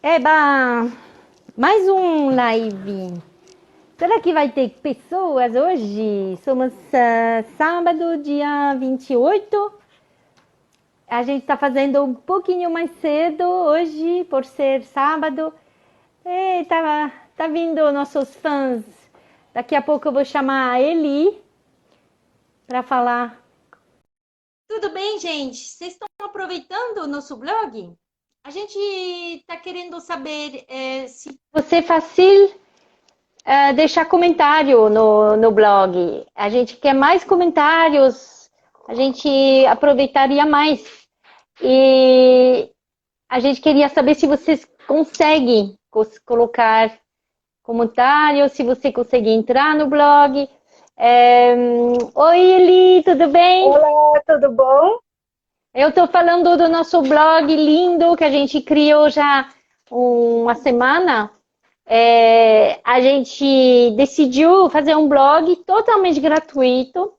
Eba, mais um live. Será que vai ter pessoas hoje? Somos sábado, dia 28. A gente está fazendo um pouquinho mais cedo hoje, por ser sábado. E tá vindo nossos fãs. Daqui a pouco eu vou chamar a Eli para falar. Tudo bem, gente? Vocês estão aproveitando o nosso blog? A gente está querendo saber se você é fácil deixar comentário no blog. A gente quer mais comentários, a gente aproveitaria mais. E a gente queria saber se vocês conseguem colocar comentários, se você consegue entrar no blog. Oi, Eli, tudo bem? Olá, tudo bom? Eu estou falando do nosso blog lindo que a gente criou já uma semana. A gente decidiu fazer um blog totalmente gratuito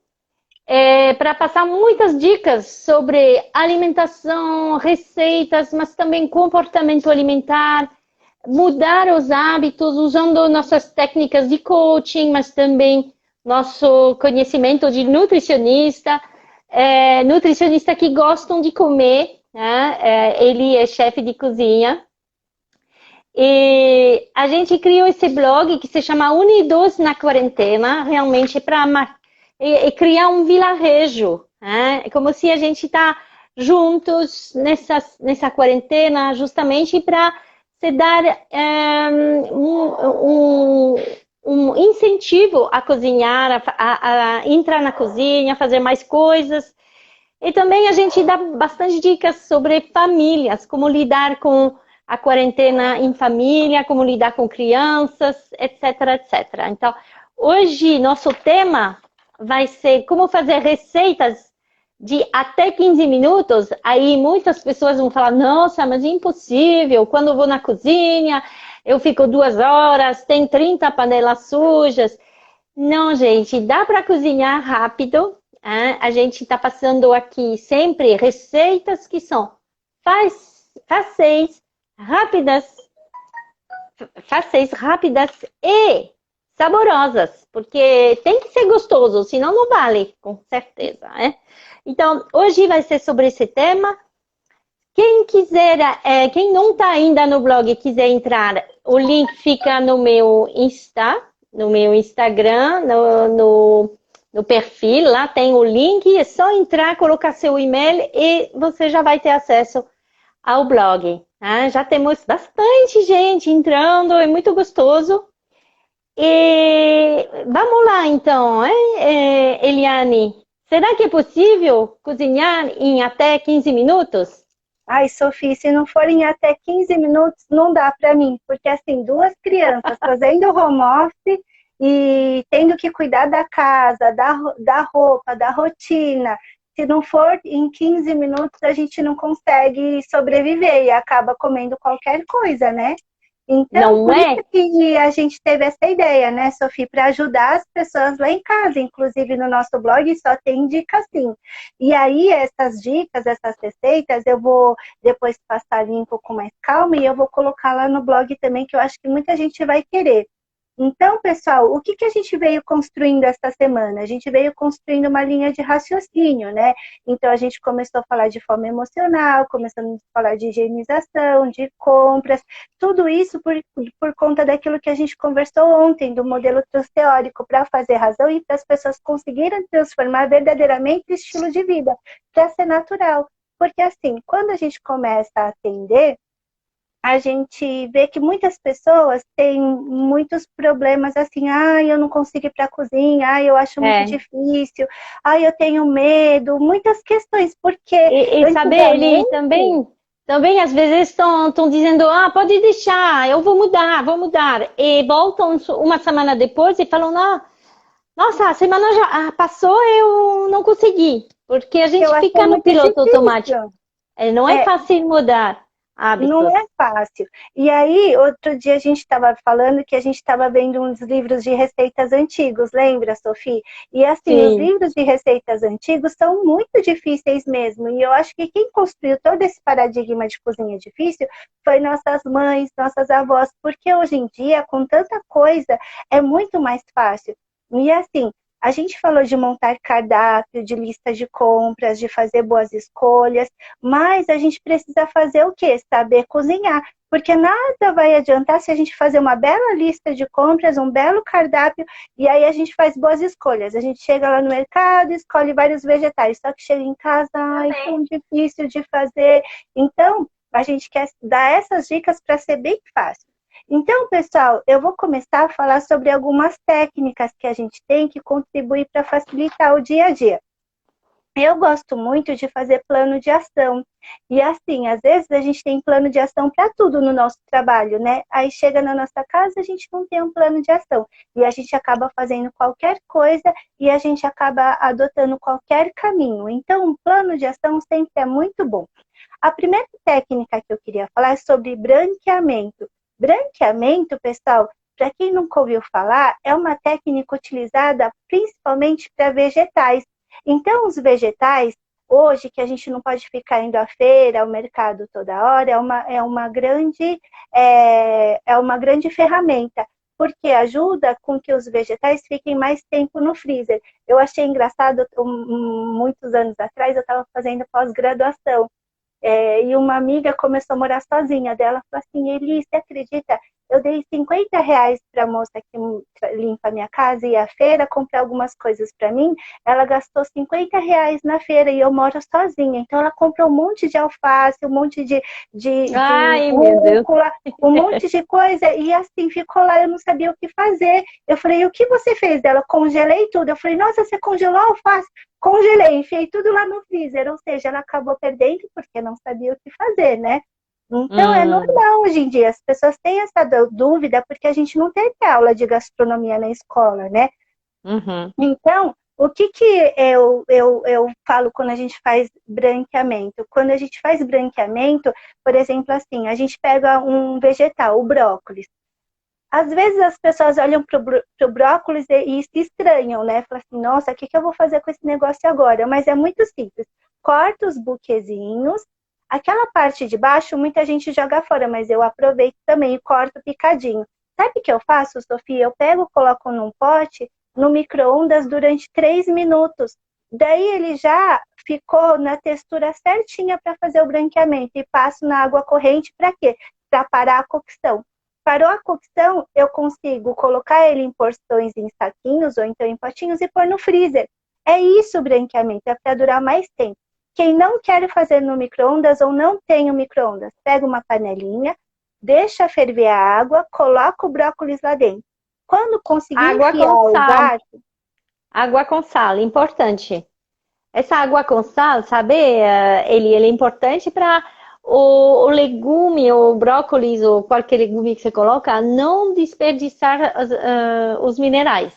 para passar muitas dicas sobre alimentação, receitas, mas também comportamento alimentar, mudar os hábitos usando nossas técnicas de coaching, mas também nosso conhecimento de nutricionista. Nutricionista que gostam de comer, né? Ele é chefe de cozinha. E a gente criou esse blog que se chama Unidos na Quarentena, realmente para criar um vilarejo, né? É como se a gente está juntos nessa quarentena, justamente para se dar um incentivo a cozinhar, a entrar na cozinha, fazer mais coisas. E também a gente dá bastante dicas sobre famílias, como lidar com a quarentena em família, como lidar com crianças, etc, etc. Então, hoje nosso tema vai ser como fazer receitas de até 15 minutos. Aí muitas pessoas vão falar, nossa, mas é impossível, quando eu vou na cozinha, eu fico 2 horas, tem 30 panelas sujas. Não, gente, dá para cozinhar rápido. A gente está passando aqui sempre receitas que são fáceis, rápidas e saborosas, porque tem que ser gostoso, senão não vale, com certeza, né? Então, hoje vai ser sobre esse tema. Quem quiser, quem não está ainda no blog e quiser entrar, o link fica no meu Instagram, no perfil, lá tem o link, é só entrar, colocar seu e-mail e você já vai ter acesso ao blog. Já temos bastante gente entrando, é muito gostoso. E vamos lá então, Eliane, será que é possível cozinhar em até 15 minutos? Ai, Sofia, se não forem até 15 minutos, não dá para mim, porque assim, duas crianças fazendo home office e tendo que cuidar da casa, da roupa, da rotina. Se não for em 15 minutos, a gente não consegue sobreviver e acaba comendo qualquer coisa, né? Então, Não por isso é? que a gente teve essa ideia, né, Sofia, para ajudar as pessoas lá em casa. Inclusive, no nosso blog só tem dica assim. E aí, essas dicas, essas receitas, eu vou depois passar limpo com mais calma e eu vou colocar lá no blog também, que eu acho que muita gente vai querer. Então, pessoal, o que a gente veio construindo esta semana? A gente veio construindo uma linha de raciocínio, né? Então, a gente começou a falar de fome emocional, começamos a falar de higienização, de compras, tudo isso por conta daquilo que a gente conversou ontem, do modelo teórico, para fazer razão e para as pessoas conseguirem transformar verdadeiramente o estilo de vida, para ser natural. Porque, assim, quando a gente começa a atender, a gente vê que muitas pessoas têm muitos problemas assim, eu não consigo ir para a cozinha, eu acho muito difícil, eu tenho medo, muitas questões, porque E saber, ele antigamente... também às vezes estão dizendo, pode deixar, eu vou mudar. E voltam uma semana depois e falam, nossa, a semana já passou, eu não consegui. Porque a gente Eu acho fica no muito piloto automático. difícil. Não é É, fácil mudar. Não hábitos. é fácil. E aí, outro dia a gente estava falando que a gente estava vendo uns livros de receitas antigos, lembra, Sophie? E assim, os Sim. livros de receitas antigos são muito difíceis mesmo. E eu acho que quem construiu todo esse paradigma de cozinha difícil foi nossas mães, nossas avós, porque hoje em dia, com tanta coisa, é muito mais fácil. E assim, a gente falou de montar cardápio, de lista de compras, de fazer boas escolhas, mas a gente precisa fazer o quê? Saber cozinhar. Porque nada vai adiantar se a gente fazer uma bela lista de compras, um belo cardápio, e aí a gente faz boas escolhas. A gente chega lá no mercado, escolhe vários vegetais, só que chega em casa, ai, tão difícil de fazer. Então, a gente quer dar essas dicas para ser bem fácil. Então, pessoal, eu vou começar a falar sobre algumas técnicas que a gente tem que contribuir para facilitar o dia a dia. Eu gosto muito de fazer plano de ação. E assim, às vezes a gente tem plano de ação para tudo no nosso trabalho, né? Aí chega na nossa casa, a gente não tem um plano de ação. E a gente acaba fazendo qualquer coisa e a gente acaba adotando qualquer caminho. Então, um plano de ação sempre é muito bom. A primeira técnica que eu queria falar é sobre branqueamento. Branqueamento, pessoal, para quem nunca ouviu falar, é uma técnica utilizada principalmente para vegetais. Então, os vegetais, hoje, que a gente não pode ficar indo à feira, ao mercado toda hora, é uma grande ferramenta, porque ajuda com que os vegetais fiquem mais tempo no freezer. Eu achei engraçado, muitos anos atrás, eu estava fazendo pós-graduação, e uma amiga começou a morar sozinha dela, falou assim, Eli, você acredita? Eu dei R$ 50 para a moça que limpa a minha casa e à feira comprar algumas coisas para mim. Ela gastou R$ 50 na feira e eu moro sozinha. Então ela comprou um monte de alface, um monte de Ai, meu Deus. rúcula, um monte de coisa. E assim, ficou lá, eu não sabia o que fazer. Eu falei, o que você fez dela? Congelei tudo. Eu falei, nossa, você congelou a alface? Congelei, enfiei tudo lá no freezer. Ou seja, ela acabou perdendo porque não sabia o que fazer, né? Então, é Hum, normal hoje em dia. As pessoas têm essa dúvida porque a gente não teve aula de gastronomia na escola, né? uhum. Então, o que eu falo quando a gente faz branqueamento? Quando a gente faz branqueamento, por exemplo, assim, a gente pega um vegetal, o brócolis. Às vezes as pessoas olham para o brócolis e se estranham, né? Falam assim, nossa, o que eu vou fazer com esse negócio agora? Mas é muito simples. Corta os buquezinhos. Aquela parte de baixo, muita gente joga fora, mas eu aproveito também e corto picadinho. Sabe o que eu faço, Sofia? Eu pego, coloco num pote, no micro-ondas durante 3 minutos. Daí ele já ficou na textura certinha para fazer o branqueamento. E passo na água corrente para quê? Para parar a cocção. Parou a cocção, eu consigo colocar ele em porções em saquinhos ou então em potinhos e pôr no freezer. É isso o branqueamento, é para durar mais tempo. Quem não quer fazer no micro-ondas ou não tem o micro-ondas, pega uma panelinha, deixa ferver a água, coloca o brócolis lá dentro. Quando conseguir Água enfiar com o sal. garfo, Água com sal, importante. Essa água com sal, sabe, ele é importante para o legume, o brócolis, ou qualquer legume que você coloca, não desperdiçar os minerais.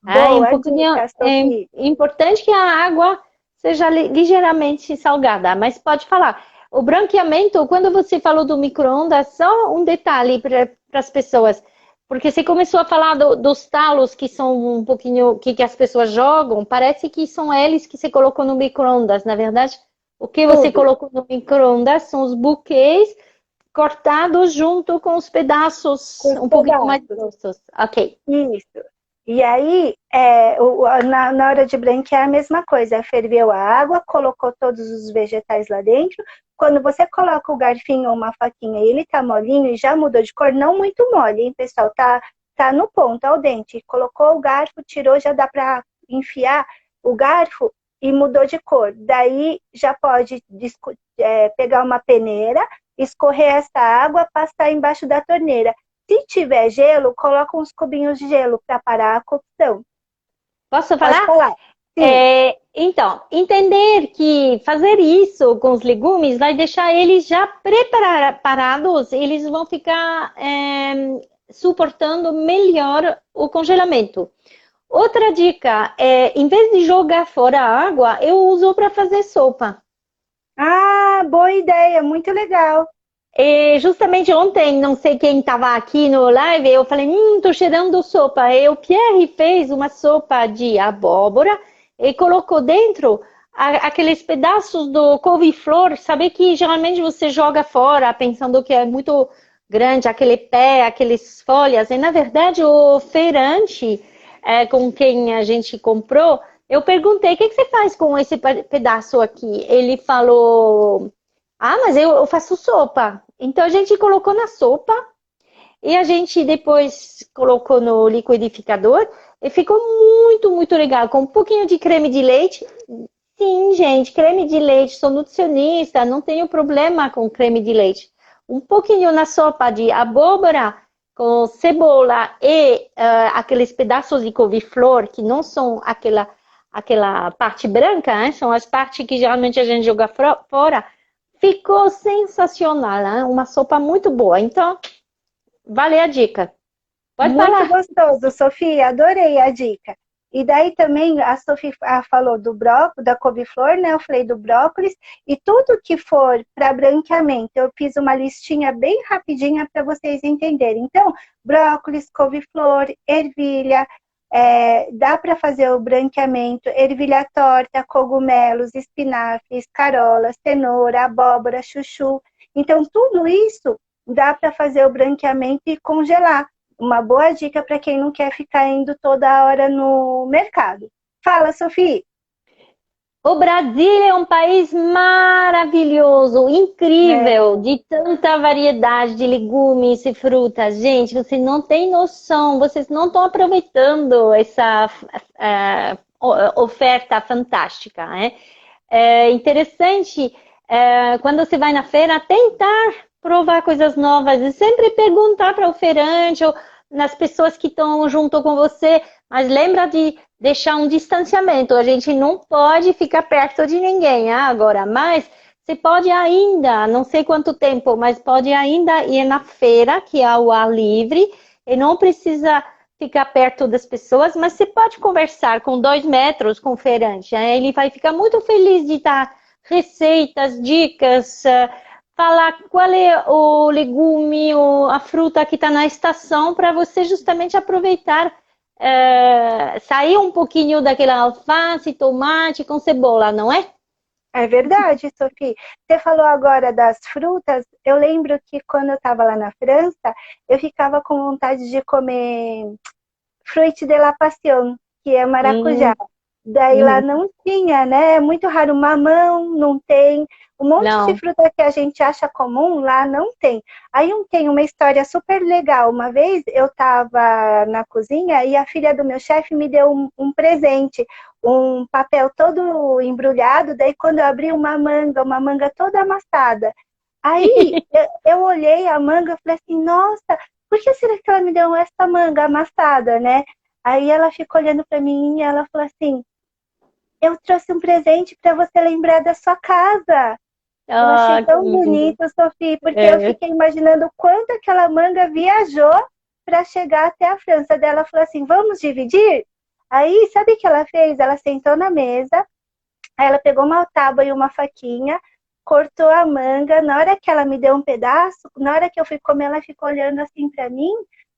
É um boa pouquinho dica, Sofia. importante que a água seja ligeiramente salgada, mas pode falar. O branqueamento, quando você falou do micro-ondas, só um detalhe para as pessoas, porque você começou a falar dos talos que são um pouquinho que as pessoas jogam, parece que são eles que você colocou no micro-ondas, na verdade. O que você Tudo. colocou no micro-ondas são os buquês cortados junto com os pedaços Com os um pouquinho mais pedaços. grossos. Ok. Isso. E aí, na hora de branquear, é a mesma coisa. Ferveu a água, colocou todos os vegetais lá dentro. Quando você coloca o garfinho ou uma faquinha e ele tá molinho e já mudou de cor, não muito mole, hein, pessoal? Tá no ponto, ao dente. Colocou o garfo, tirou, já dá para enfiar o garfo e mudou de cor. Daí já pode pegar uma peneira, escorrer essa água, passar embaixo da torneira. Se tiver gelo, coloca uns cubinhos de gelo para parar a cocção. Posso Pode falar? falar. Sim, Então, entender que fazer isso com os legumes vai deixar eles já preparados, eles vão ficar suportando melhor o congelamento. Outra dica é, em vez de jogar fora a água, eu uso para fazer sopa. ah, boa ideia, muito legal. E justamente ontem, não sei quem estava aqui no live, eu falei, tô cheirando sopa. E o Pierre fez uma sopa de abóbora e colocou dentro aqueles pedaços do couve-flor. Sabe que geralmente você joga fora pensando que é muito grande, aquele pé, aqueles folhas. E na verdade o feirante com quem a gente comprou, eu perguntei, o que você faz com esse pedaço aqui? Ele falou... Ah, mas eu faço sopa. Então a gente colocou na sopa e a gente depois colocou no liquidificador e ficou muito, muito legal. Com um pouquinho de creme de leite. Sim, gente, creme de leite. Sou nutricionista, não tenho problema com creme de leite. Um pouquinho na sopa de abóbora com cebola e aqueles pedaços de couve-flor que não são aquela parte branca, hein? São as partes que geralmente a gente joga fora. Ficou sensacional, hein? Uma sopa muito boa. Então, vale a dica. Pode Muito falar. gostoso, Sofia, adorei a dica. E daí também a Sofia falou do brócolis, da couve-flor, né? Eu falei do brócolis. E tudo que for para branqueamento, eu fiz uma listinha bem rapidinha para vocês entenderem. Então, brócolis, couve-flor, ervilha, dá para fazer o branqueamento, ervilha torta, cogumelos, espinafres, carola, cenoura, abóbora, chuchu. Então, tudo isso dá para fazer o branqueamento e congelar. Uma boa dica para quem não quer ficar indo toda hora no mercado. Fala, Sofia. O Brasil é um país maravilhoso, incrível, É, de tanta variedade de legumes e frutas. Gente, você não tem noção, vocês não estão aproveitando essa oferta fantástica, né? É interessante, quando você vai na feira, tentar provar coisas novas e sempre perguntar para o feirante ou nas pessoas que estão junto com você, mas lembra de deixar um distanciamento. A gente não pode ficar perto de ninguém agora, mas você pode ainda, não sei quanto tempo, mas pode ainda ir na feira, que é ao ar livre, e não precisa ficar perto das pessoas, mas você pode conversar com 2 metros com o feirante. Ele vai ficar muito feliz de dar receitas, dicas, falar qual é o legume ou a fruta que está na estação para você justamente aproveitar, sair um pouquinho daquela alface, tomate com cebola, não é? é verdade, Sofia. Você falou agora das frutas. Eu lembro que quando eu estava lá na França, eu ficava com vontade de comer fruit de la passion, que é maracujá. Hum, Daí lá hum, não tinha, né? É muito raro. Mamão não tem. Um monte de não. fruta que a gente acha comum lá não tem. Aí tem uma história super legal. Uma vez eu estava na cozinha e a filha do meu chefe me deu um presente, um papel todo embrulhado. Daí quando eu abri uma manga toda amassada. Aí eu olhei a manga e falei assim, nossa, por que será que ela me deu essa manga amassada, né? Aí ela ficou olhando para mim e ela falou assim, eu trouxe um presente para você lembrar da sua casa. Eu achei Ah, que tão lindo. bonito, Sofia, porque eu É. fiquei imaginando o quanto aquela manga viajou para chegar até a França. Daí ela falou assim, vamos dividir? Aí, sabe o que ela fez? Ela sentou na mesa, aí ela pegou uma tábua e uma faquinha, cortou a manga. Na hora que ela me deu um pedaço, na hora que eu fui comer, ela ficou olhando assim para mim,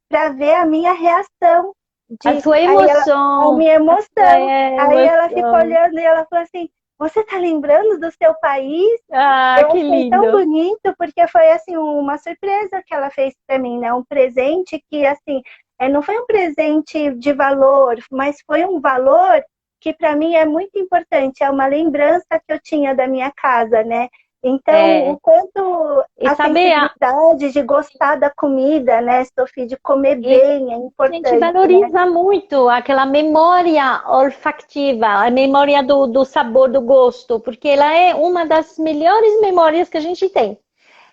para ver a minha reação. A De, sua aí ela, a emoção, minha a sua emoção. Aí ela ficou emoção. olhando e ela falou assim: você tá lembrando do seu país? Ah, Eu que achei tão lindo. bonito porque foi assim uma surpresa que ela fez para mim, né? Um presente que assim, não foi um presente de valor, mas foi um valor que para mim é muito importante, é uma lembrança que eu tinha da minha casa, né? Então, o É, quanto e a saber, sensibilidade de gostar da comida, né, Sofia, de comer bem é a gente importante, né? valoriza muito aquela memória olfativa, a memória do sabor, do gosto, porque ela é uma das melhores memórias que a gente tem.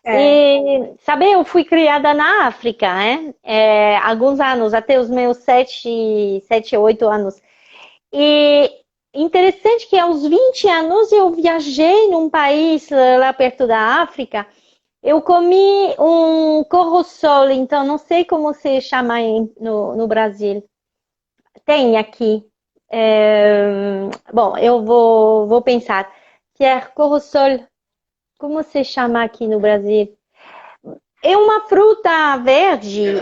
É, E, sabe, eu fui criada na África, né? Alguns anos, até os meus 8 anos. E interessante que aos 20 anos eu viajei num país lá perto da África. Eu comi um corro-sol, então não sei como se chama no Brasil. Tem aqui. Bom, eu vou pensar. Pierre corro-sol, como se chama aqui no Brasil? É uma fruta verde,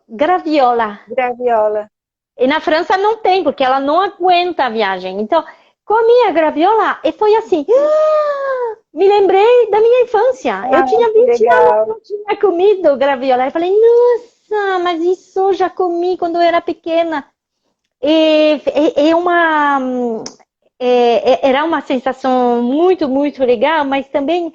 graviola. Graviola. E na França não tem, porque ela não aguenta a viagem. Então, comi a graviola e foi assim. Me lembrei da minha infância. Eu Ah, tinha que 20 anos, legal. não tinha comido graviola. Eu falei, nossa, mas isso eu já comi quando eu era pequena. É uma, era uma sensação muito, muito legal, mas também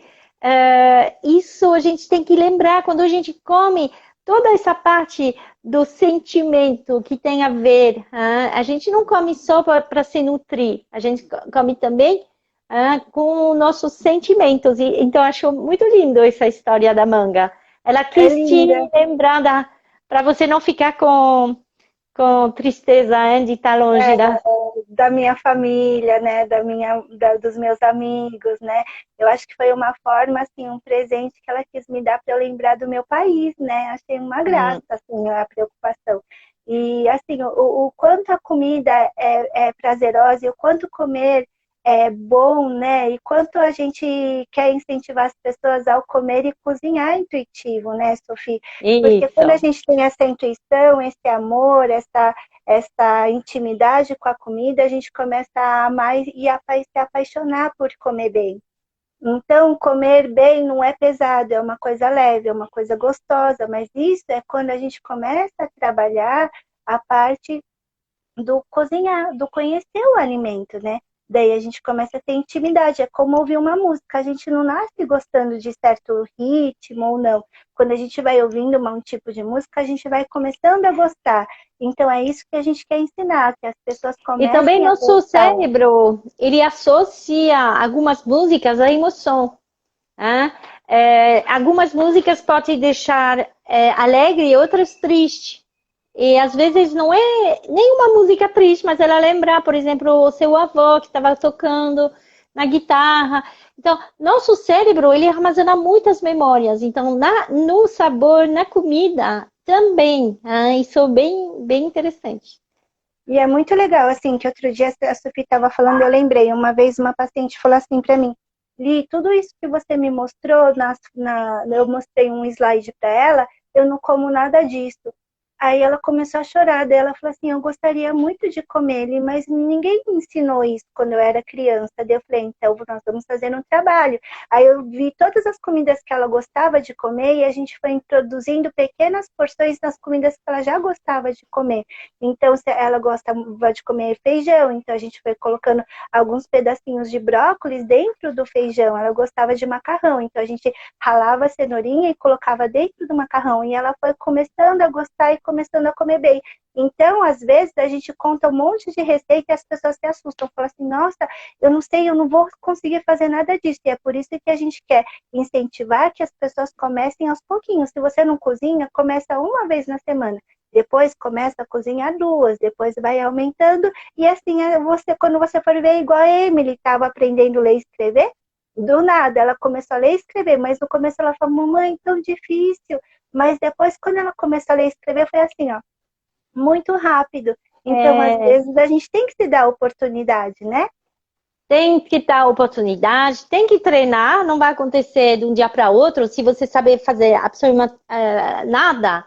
isso a gente tem que lembrar quando a gente come toda essa parte do sentimento que tem a ver. A gente não come só para se nutrir, a gente come também com nossos sentimentos. Então, acho muito lindo essa história da manga. Ela É quis te linda. lembrar para você não ficar com tristeza de estar longe da. Da minha família, né, dos meus amigos, né? Eu acho que foi uma forma, assim, um presente que ela quis me dar para eu lembrar do meu país, né? Achei uma graça, assim, a preocupação. E, assim, o quanto a comida é prazerosa e o quanto comer é bom, né? E quanto a gente quer incentivar as pessoas ao comer e cozinhar intuitivo, né, Sofia? Porque quando a Isso. gente tem essa intuição, esse amor, essa intimidade com a comida, a gente começa a amar e a se apaixonar por comer bem. Então, comer bem não é pesado, é uma coisa leve, é uma coisa gostosa, mas isso é quando a gente começa a trabalhar a parte do cozinhar, do conhecer o alimento, né? Daí a gente começa a ter intimidade, é como ouvir uma música, a gente não nasce gostando de certo ritmo ou não. Quando a gente vai ouvindo um tipo de música, a gente vai começando a gostar. Então é isso que a gente quer ensinar, que as pessoas E também comecem a nosso gostar. cérebro, ele associa algumas músicas à emoção. Né? Algumas músicas podem deixar alegre e outras triste. E às vezes não é nenhuma música triste, mas ela lembra, por exemplo, o seu avô que estava tocando na guitarra. Então, nosso cérebro, ele armazena muitas memórias. Então, no sabor, na comida, também. Isso é bem, bem interessante. E é muito legal, assim, que outro dia a Sofia estava falando, eu lembrei, uma vez uma paciente falou assim para mim, Li, tudo isso que você me mostrou, eu mostrei um slide para ela, eu não como nada disso. Aí ela começou a chorar, daí ela falou assim, eu gostaria muito de comer ele, mas ninguém me ensinou isso quando eu era criança. Daí eu falei, então nós vamos fazer um trabalho. Aí eu vi todas as comidas que ela gostava de comer e a gente foi introduzindo pequenas porções nas comidas que ela já gostava de comer. Então, se ela gostava de comer feijão, então a gente foi colocando alguns pedacinhos de brócolis dentro do feijão. Ela gostava de macarrão, então a gente ralava a cenourinha e colocava dentro do macarrão. E ela foi começando a gostar e começando a comer bem. Então, às vezes, a gente conta um monte de receita e as pessoas se assustam. Falam assim, nossa, eu não sei, eu não vou conseguir fazer nada disso. E é por isso que a gente quer incentivar que as pessoas comecem aos pouquinhos. Se você não cozinha, começa uma vez na semana. Depois começa a cozinhar duas, depois vai aumentando. E assim, quando você for ver, igual a Emily estava aprendendo a ler e escrever, do nada, ela começou a ler e escrever, mas no começo ela falou, mamãe, tão difícil. Mas depois, quando ela começou a ler e escrever, foi assim, ó, muito rápido. Então, às É, vezes, a gente tem que se dar a oportunidade, né? tem que dar oportunidade, tem que treinar, não vai acontecer de um dia para outro. Se você saber fazer absolutamente nada,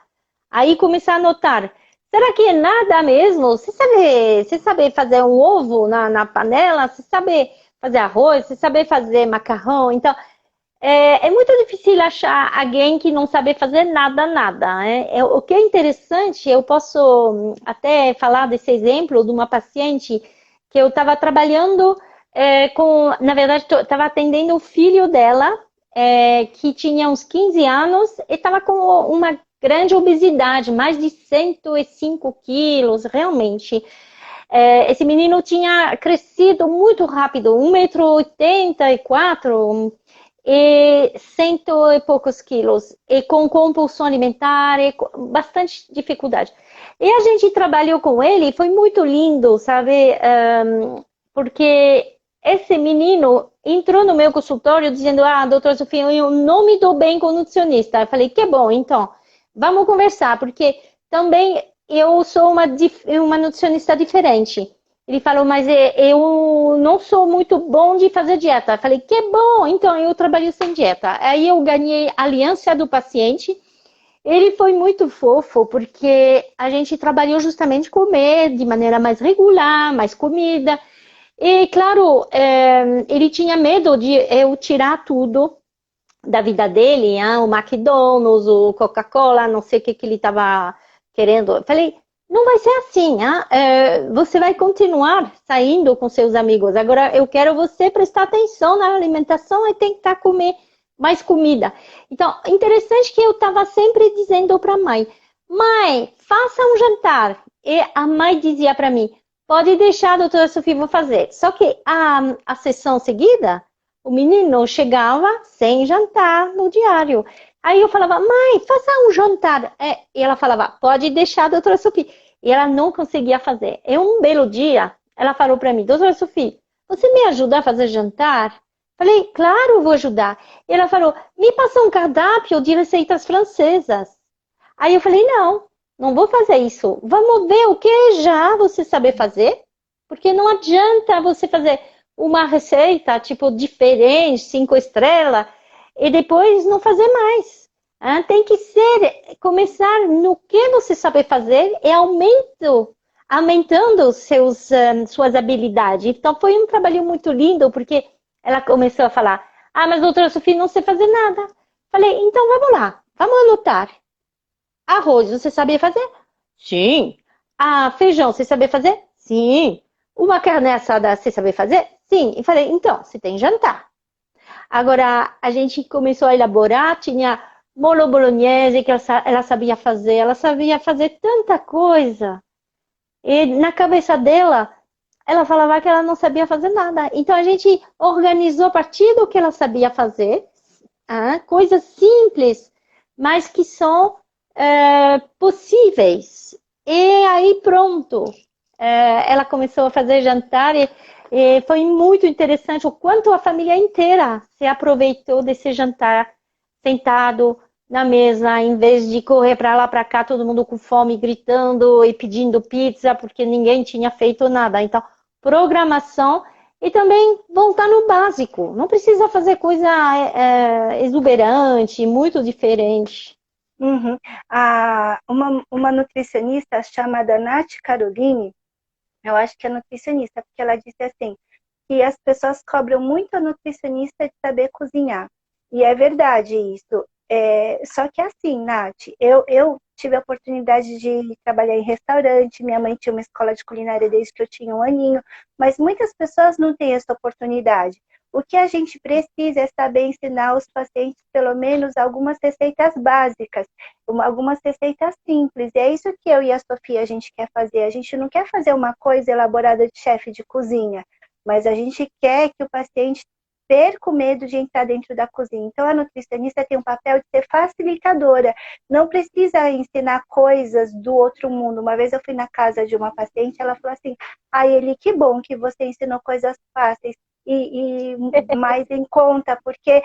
aí começar a notar. Será que é nada mesmo? Você sabe fazer um ovo na panela? Você sabe fazer arroz? Você sabe fazer macarrão? Então, é muito difícil achar alguém que não sabe fazer nada, nada. Né? O que é interessante, eu posso até falar desse exemplo de uma paciente que eu estava trabalhando na verdade, estava atendendo o filho dela, que tinha uns 15 anos e estava com uma grande obesidade, mais de 105 quilos, realmente. Esse menino tinha crescido muito rápido, 1,84 m e cento e poucos quilos, e com compulsão alimentar, e com bastante dificuldade. E a gente trabalhou com ele, foi muito lindo, sabe? Porque esse menino entrou no meu consultório dizendo, doutora Sofia, eu não me dou bem com nutricionista. Eu falei, que bom, então, vamos conversar, porque também eu sou uma nutricionista diferente. Ele falou, mas eu não sou muito bom de fazer dieta. Eu falei, que bom, então eu trabalho sem dieta. Aí eu ganhei a aliança do paciente. Ele foi muito fofo, porque a gente trabalhou justamente comer de maneira mais regular, mais comida. E, claro, ele tinha medo de eu tirar tudo da vida dele, o McDonald's, o Coca-Cola, não sei o que ele estava querendo. Eu falei, não vai ser assim, você vai continuar saindo com seus amigos. Agora, eu quero você prestar atenção na alimentação e tentar comer mais comida. Então, interessante que eu estava sempre dizendo para a mãe, mãe, faça um jantar. E a mãe dizia para mim, pode deixar, doutora Sofia, vou fazer. Só que a sessão seguida, o menino chegava sem jantar no diário. Aí eu falava, mãe, faça um jantar. E ela falava, pode deixar, doutora Sofia. E ela não conseguia fazer. E um belo dia, ela falou para mim, doutora Sofia, você me ajuda a fazer jantar? Falei, claro, vou ajudar. E ela falou, me passa um cardápio de receitas francesas. Aí eu falei, não, não vou fazer isso. Vamos ver o que já você sabe fazer. Porque não adianta você fazer uma receita, tipo, diferente, 5 estrelas, e depois não fazer mais. Tem que começar no que você sabe fazer e aumentando suas habilidades. Então, foi um trabalho muito lindo, porque ela começou a falar, mas doutora Sofia, não sei fazer nada. Falei, então vamos lá, vamos anotar. Arroz, você sabia fazer? Sim. Feijão, você sabia fazer? Sim. Uma carne assada, você sabia fazer? Sim. E falei, então, você tem jantar. Agora, a gente começou a elaborar, tinha molo bolognese que ela sabia fazer tanta coisa. E na cabeça dela, ela falava que ela não sabia fazer nada. Então, a gente organizou a partir do que ela sabia fazer, coisas simples, mas que são possíveis. E aí, pronto. Ela começou a fazer jantar e foi muito interessante o quanto a família inteira se aproveitou desse jantar sentado na mesa, em vez de correr para lá, para cá, todo mundo com fome, gritando e pedindo pizza, porque ninguém tinha feito nada. Então, programação e também voltar no básico. Não precisa fazer coisa exuberante, muito diferente. Uhum. Uma nutricionista chamada Nath Caroline, eu acho que é nutricionista, porque ela disse assim, que as pessoas cobram muito a nutricionista de saber cozinhar. E é verdade isso. Só que assim, Nath, eu tive a oportunidade de trabalhar em restaurante, minha mãe tinha uma escola de culinária desde que eu tinha 1 aninho, mas muitas pessoas não têm essa oportunidade. O que a gente precisa é saber ensinar os pacientes, pelo menos, algumas receitas básicas, algumas receitas simples. E é isso que eu e a Sofia a gente quer fazer. A gente não quer fazer uma coisa elaborada de chefe de cozinha, mas a gente quer que o paciente perca o medo de entrar dentro da cozinha. Então, a nutricionista tem um papel de ser facilitadora. Não precisa ensinar coisas do outro mundo. Uma vez eu fui na casa de uma paciente, ela falou assim, Eli, que bom que você ensinou coisas fáceis e mais em conta, porque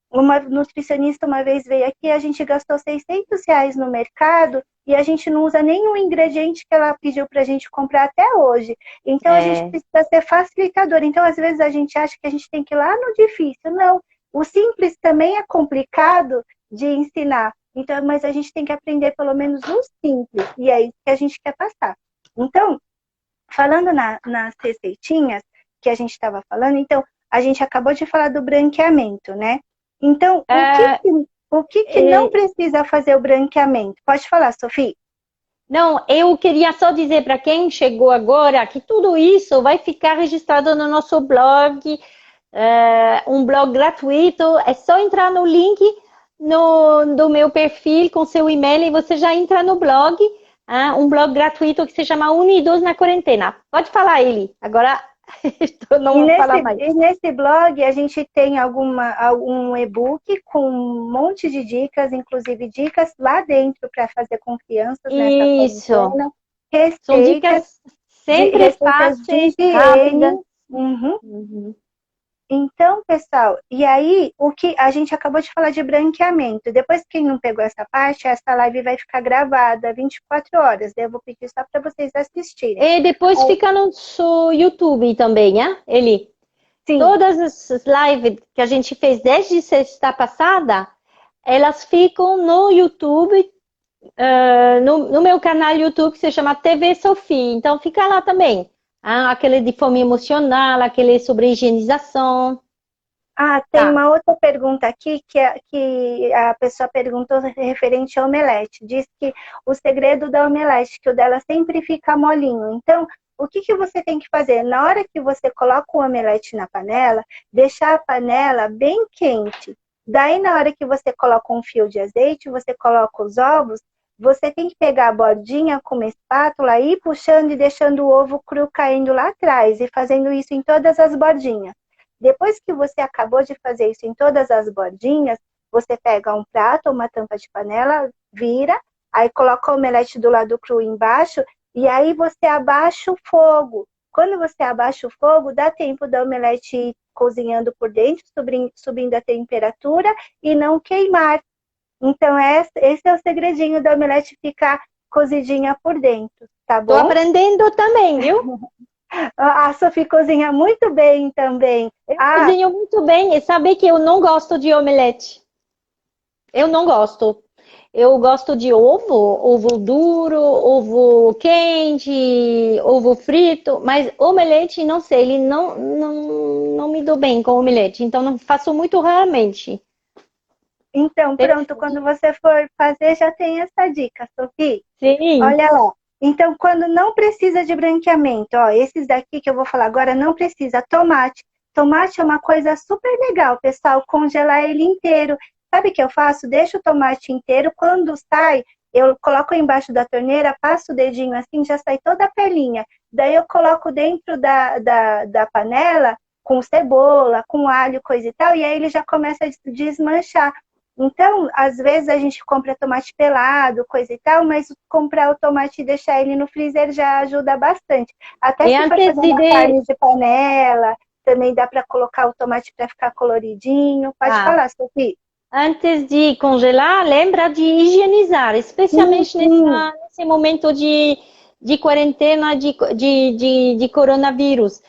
uma nutricionista uma vez veio aqui, a gente gastou R$ 600 no mercado e a gente não usa nenhum ingrediente que ela pediu para a gente comprar até hoje. Então, a gente precisa ser facilitador. Então, às vezes, a gente acha que a gente tem que ir lá no difícil. Não, o simples também é complicado de ensinar. Então, mas a gente tem que aprender pelo menos no simples. E é isso que a gente quer passar. Então, falando nas receitinhas que a gente estava falando, então, a gente acabou de falar do branqueamento, né? Então, o que não precisa fazer o branqueamento? Pode falar, Sofia. Não, eu queria só dizer para quem chegou agora que tudo isso vai ficar registrado no nosso blog, um blog gratuito. É só entrar no link do meu perfil com seu e-mail e você já entra no blog, um blog gratuito que se chama Unidos na Quarentena. Pode falar, Eli. Agora não vou falar mais. E nesse blog a gente tem algum e-book com um monte de dicas, inclusive dicas lá dentro para fazer com crianças nessa quarentena. São dicas sempre fáceis, rápidas. Uhum. Então, pessoal, e aí, o que a gente acabou de falar de branqueamento. Depois, quem não pegou essa parte, essa live vai ficar gravada 24 horas. Daí eu vou pedir só para vocês assistirem. E depois fica no seu YouTube também, né, Eli? Sim. Todas as lives que a gente fez desde sexta passada, elas ficam no YouTube, no meu canal YouTube que se chama TV Sofia. Então fica lá também. Aquele de fome emocional, aquele sobre higienização. Tem uma outra pergunta aqui que a pessoa perguntou referente ao omelete. Diz que o segredo da omelete, que o dela sempre fica molinho. Então, o que você tem que fazer? Na hora que você coloca o omelete na panela, deixar a panela bem quente. Daí, na hora que você coloca um fio de azeite, você coloca os ovos, você tem que pegar a bordinha com uma espátula e ir puxando e deixando o ovo cru caindo lá atrás e fazendo isso em todas as bordinhas. Depois que você acabou de fazer isso em todas as bordinhas, você pega um prato ou uma tampa de panela, vira, aí coloca o omelete do lado cru embaixo e aí você abaixa o fogo. Quando você abaixa o fogo, dá tempo da omelete ir cozinhando por dentro, subindo a temperatura e não queimar. Então, esse é o segredinho da omelete ficar cozidinha por dentro, tá bom? Tô aprendendo também, viu? A Sofia cozinha muito bem também. Eu cozinho muito bem. E sabe que eu não gosto de omelete. Eu não gosto. Eu gosto de ovo duro, ovo quente, ovo frito, mas omelete, não sei, ele não me dou bem com omelete, então não faço muito raramente. Então, pronto, quando você for fazer, já tem essa dica, Sofia. Sim. Olha lá. Então, quando não precisa de branqueamento, ó, esses daqui que eu vou falar agora não precisa. Tomate. Tomate é uma coisa super legal, pessoal, congelar ele inteiro. Sabe o que eu faço? Deixo o tomate inteiro, quando sai, eu coloco embaixo da torneira, passo o dedinho assim, já sai toda a pelinha. Daí eu coloco dentro da panela, com cebola, com alho, coisa e tal, e aí ele já começa a desmanchar. Então, às vezes a gente compra tomate pelado, coisa e tal, mas comprar o tomate e deixar ele no freezer já ajuda bastante. Até se for fazer uma carne de panela, também dá para colocar o tomate para ficar coloridinho. Pode falar, Sofia. Antes de congelar, lembra de higienizar, especialmente nesse momento de quarentena, de coronavírus.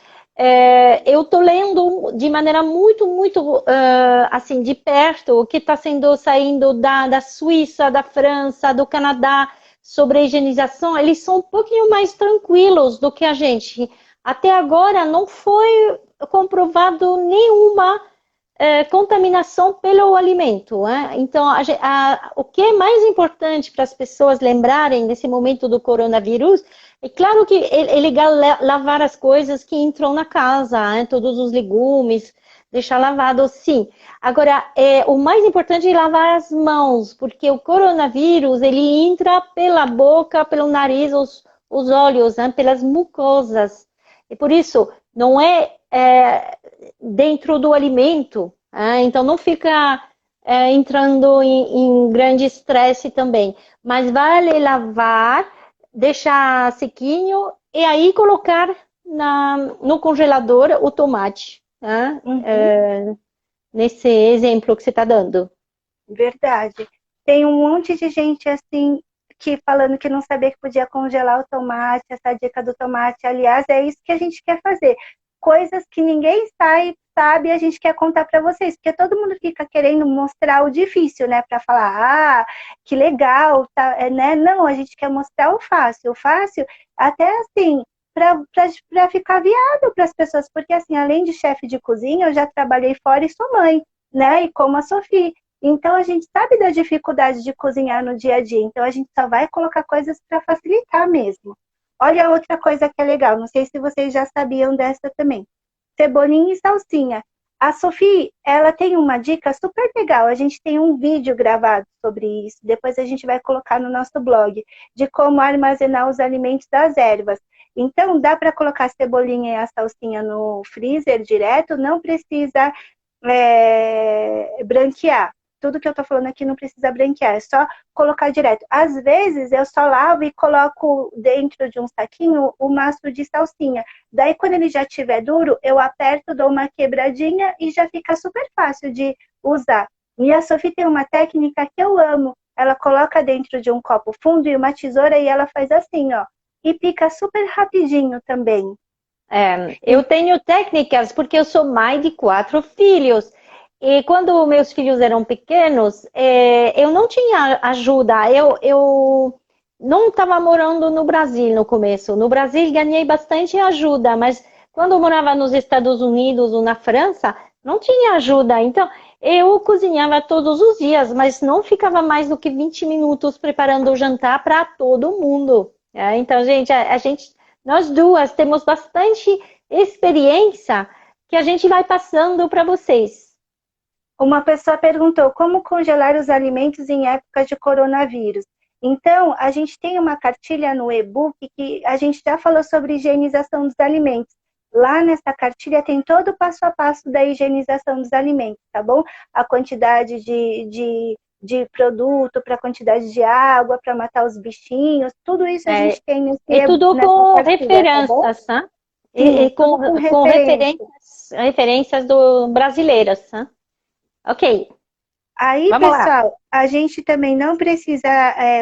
Eu estou lendo de maneira muito assim, de perto o que está saindo da Suíça, da França, do Canadá sobre a higienização. Eles são um pouquinho mais tranquilos do que a gente. Até agora não foi comprovado nenhuma contaminação pelo alimento. Então, o que é mais importante para as pessoas lembrarem nesse momento do coronavírus, é claro que é legal lavar as coisas que entram na casa, todos os legumes, deixar lavado, sim. Agora, o mais importante é lavar as mãos, porque o coronavírus, ele entra pela boca, pelo nariz, os olhos, pelas mucosas. E por isso, não é dentro do alimento, então não fica entrando em grande estresse também, mas vale lavar, deixar sequinho e aí colocar no congelador o tomate, nesse exemplo que você está dando. Verdade. Tem um monte de gente assim que falando que não sabia que podia congelar o tomate, essa dica do tomate. Aliás, é isso que a gente quer fazer. Coisas que ninguém sabe, a gente quer contar para vocês, porque todo mundo fica querendo mostrar o difícil, né, para falar, que legal, tá, né? Não, a gente quer mostrar o fácil. O fácil, até assim, para ficar viável para as pessoas, porque assim, além de chefe de cozinha, eu já trabalhei fora e sou mãe, né? E como a Sofia. Então, a gente sabe da dificuldade de cozinhar no dia a dia. Então, a gente só vai colocar coisas para facilitar mesmo. Olha outra coisa que é legal. Não sei se vocês já sabiam dessa também. Cebolinha e salsinha. A Sofia, ela tem uma dica super legal. A gente tem um vídeo gravado sobre isso. Depois a gente vai colocar no nosso blog. De como armazenar os alimentos das ervas. Então, dá para colocar a cebolinha e a salsinha no freezer direto. Não precisa branquear. tudo que eu tô falando aqui não precisa branquear, é só colocar direto. Às vezes eu só lavo e coloco dentro de um saquinho o maço de salsinha. Daí quando ele já estiver duro, eu aperto, dou uma quebradinha e já fica super fácil de usar. E a Sophie tem uma técnica que eu amo. Ela coloca dentro de um copo fundo e uma tesoura e ela faz assim, ó. E pica super rapidinho também. Eu tenho técnicas porque eu sou mãe de 4 filhos. E quando meus filhos eram pequenos, eu não tinha ajuda. Eu não estava morando no Brasil no começo. No Brasil ganhei bastante ajuda, mas quando eu morava nos Estados Unidos ou na França, não tinha ajuda. Então, eu cozinhava todos os dias, mas não ficava mais do que 20 minutos preparando o jantar para todo mundo. Então, gente, nós duas temos bastante experiência que a gente vai passando para vocês. Uma pessoa perguntou como congelar os alimentos em época de coronavírus. Então, a gente tem uma cartilha no e-book que a gente já falou sobre higienização dos alimentos. Lá nessa cartilha tem todo o passo a passo da higienização dos alimentos, tá bom? A quantidade de produto, para a quantidade de água, para matar os bichinhos, tudo isso a gente tem nesse É tudo nessa com cartilha, tá bom? referências, tá? Sim, E com, tudo com com referência. referências brasileiras, tá? Ok, Aí, vamos lá. pessoal, a gente também não precisa,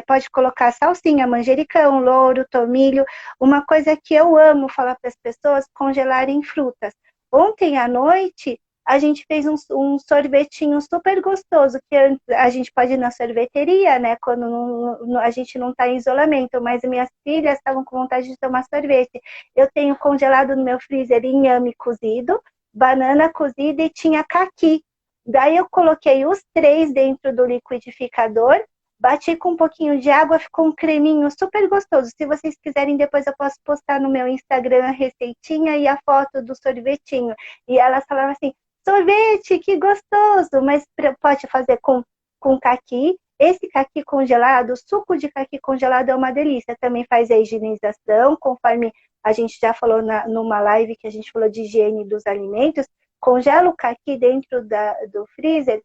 pode colocar salsinha, manjericão, louro, tomilho. Uma coisa que eu amo falar para as pessoas, congelarem frutas. Ontem à noite, a gente fez um sorvetinho super gostoso, que a gente pode ir na sorveteria, né, quando a gente não está em isolamento, mas minhas filhas estavam com vontade de tomar sorvete. Eu tenho congelado no meu freezer inhame cozido, banana cozida e tinha caqui. Daí eu coloquei os 3 dentro do liquidificador, bati com um pouquinho de água, ficou um creminho super gostoso. Se vocês quiserem, depois eu posso postar no meu Instagram a receitinha e a foto do sorvetinho. E elas falaram assim, sorvete, que gostoso! Mas pode fazer com caqui. Esse caqui congelado, o suco de caqui congelado é uma delícia. Também faz a higienização, conforme a gente já falou numa live que a gente falou de higiene dos alimentos. Congela o caqui dentro do freezer,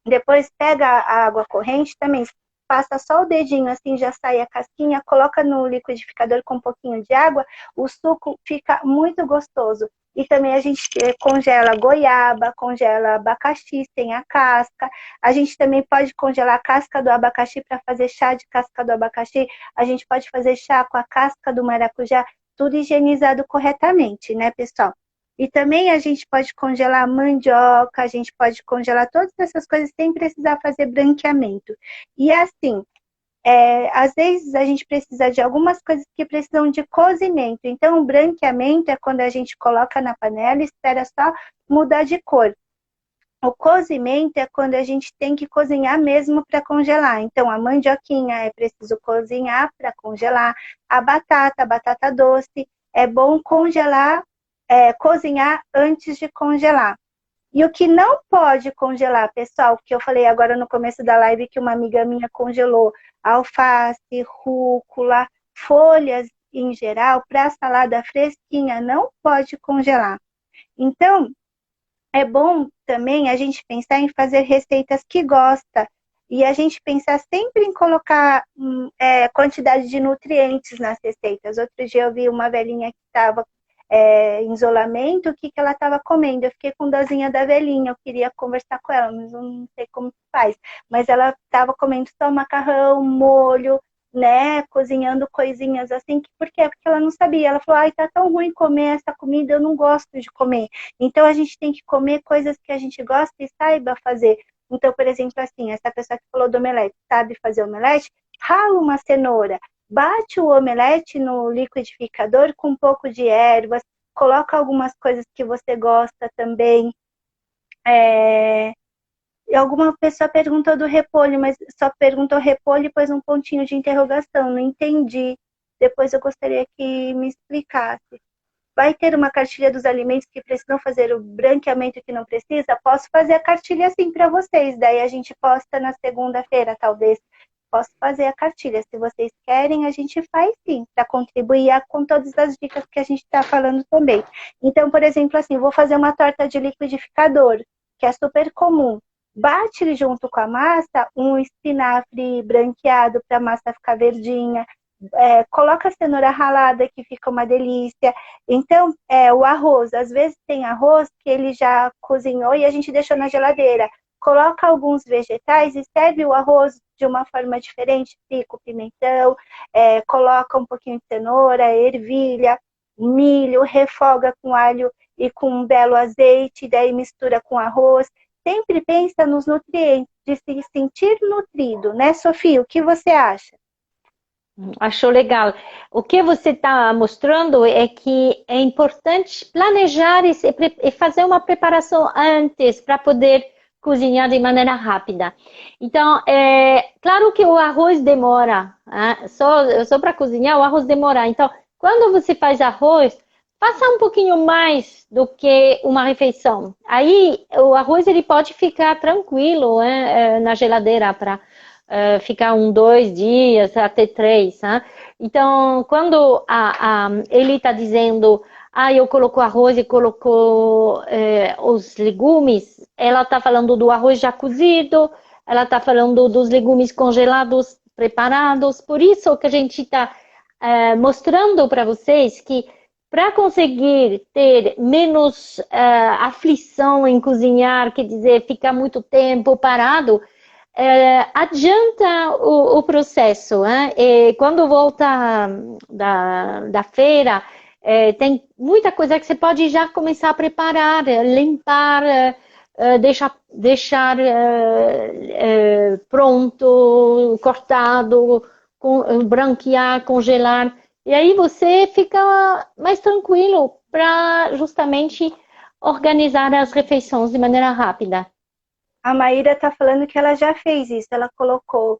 depois pega a água corrente também, passa só o dedinho assim, já sai a casquinha, coloca no liquidificador com um pouquinho de água, o suco fica muito gostoso. E também a gente congela goiaba, congela abacaxi sem a casca. A gente também pode congelar a casca do abacaxi para fazer chá de casca do abacaxi. A gente pode fazer chá com a casca do maracujá, tudo higienizado corretamente, né, pessoal? E também a gente pode congelar mandioca, a gente pode congelar todas essas coisas sem precisar fazer branqueamento. E assim, às vezes a gente precisa de algumas coisas que precisam de cozimento. Então, o branqueamento é quando a gente coloca na panela e espera só mudar de cor. O cozimento é quando a gente tem que cozinhar mesmo para congelar. Então, a mandioquinha é preciso cozinhar para congelar. A batata doce, é bom congelar, cozinhar antes de congelar. E o que não pode congelar, pessoal, que eu falei agora no começo da live que uma amiga minha congelou, alface, rúcula, folhas em geral, para salada fresquinha, não pode congelar. Então, é bom também a gente pensar em fazer receitas que gosta e a gente pensar sempre em colocar quantidade de nutrientes nas receitas. Outro dia eu vi uma velhinha que estava em isolamento, o que ela estava comendo. Eu fiquei com dozinha da velhinha, eu queria conversar com ela, mas eu não sei como faz. Mas ela estava comendo só macarrão, molho, né, cozinhando coisinhas assim. Por quê? Porque ela não sabia. Ela falou, ai, tá tão ruim comer essa comida, eu não gosto de comer. Então a gente tem que comer coisas que a gente gosta e saiba fazer. Então, por exemplo, assim, essa pessoa que falou do omelete, sabe fazer omelete? Rala uma cenoura, bate o omelete no liquidificador com um pouco de ervas, coloca algumas coisas que você gosta também. E alguma pessoa perguntou do repolho, mas só perguntou repolho e pôs um pontinho de interrogação. Não entendi. Depois eu gostaria que me explicasse. Vai ter uma cartilha dos alimentos que precisam fazer o branqueamento que não precisa? Posso fazer a cartilha assim para vocês. Daí a gente posta na segunda-feira, talvez. Posso fazer a cartilha. Se vocês querem, a gente faz sim, para contribuir com todas as dicas que a gente está falando também. Então, por exemplo, assim, vou fazer uma torta de liquidificador, que é super comum. bate junto com a massa um espinafre branqueado para a massa ficar verdinha, coloca a cenoura ralada que fica uma delícia. Então, o arroz, às vezes tem arroz que ele já cozinhou e a gente deixou na geladeira. Coloca alguns vegetais e serve o arroz de uma forma diferente, pica o pimentão, coloca um pouquinho de cenoura, ervilha, milho, refoga com alho e com um belo azeite, daí mistura com arroz. Sempre pensa nos nutrientes, de se sentir nutrido, né, Sofia? O que você acha? Achou legal. O que você está mostrando é que é importante planejar e fazer uma preparação antes para poder cozinhar de maneira rápida. Então, claro que o arroz demora, né? Só para cozinhar o arroz demora. Então, quando você faz arroz, faça um pouquinho mais do que uma refeição. Aí, o arroz ele pode ficar tranquilo, né, na geladeira para ficar 2 dias, até 3. Né? Então, quando ele está dizendo, eu coloco arroz e colocou os legumes, ela está falando do arroz já cozido, ela está falando dos legumes congelados, preparados. Por isso que a gente está mostrando para vocês que para conseguir ter menos aflição em cozinhar, quer dizer, ficar muito tempo parado, adianta o processo. Né? E quando volta da feira, tem muita coisa que você pode já começar a preparar, limpar, deixar pronto, cortado, branquear, congelar. E aí você fica mais tranquilo para justamente organizar as refeições de maneira rápida. A Maíra está falando que ela já fez isso. Ela colocou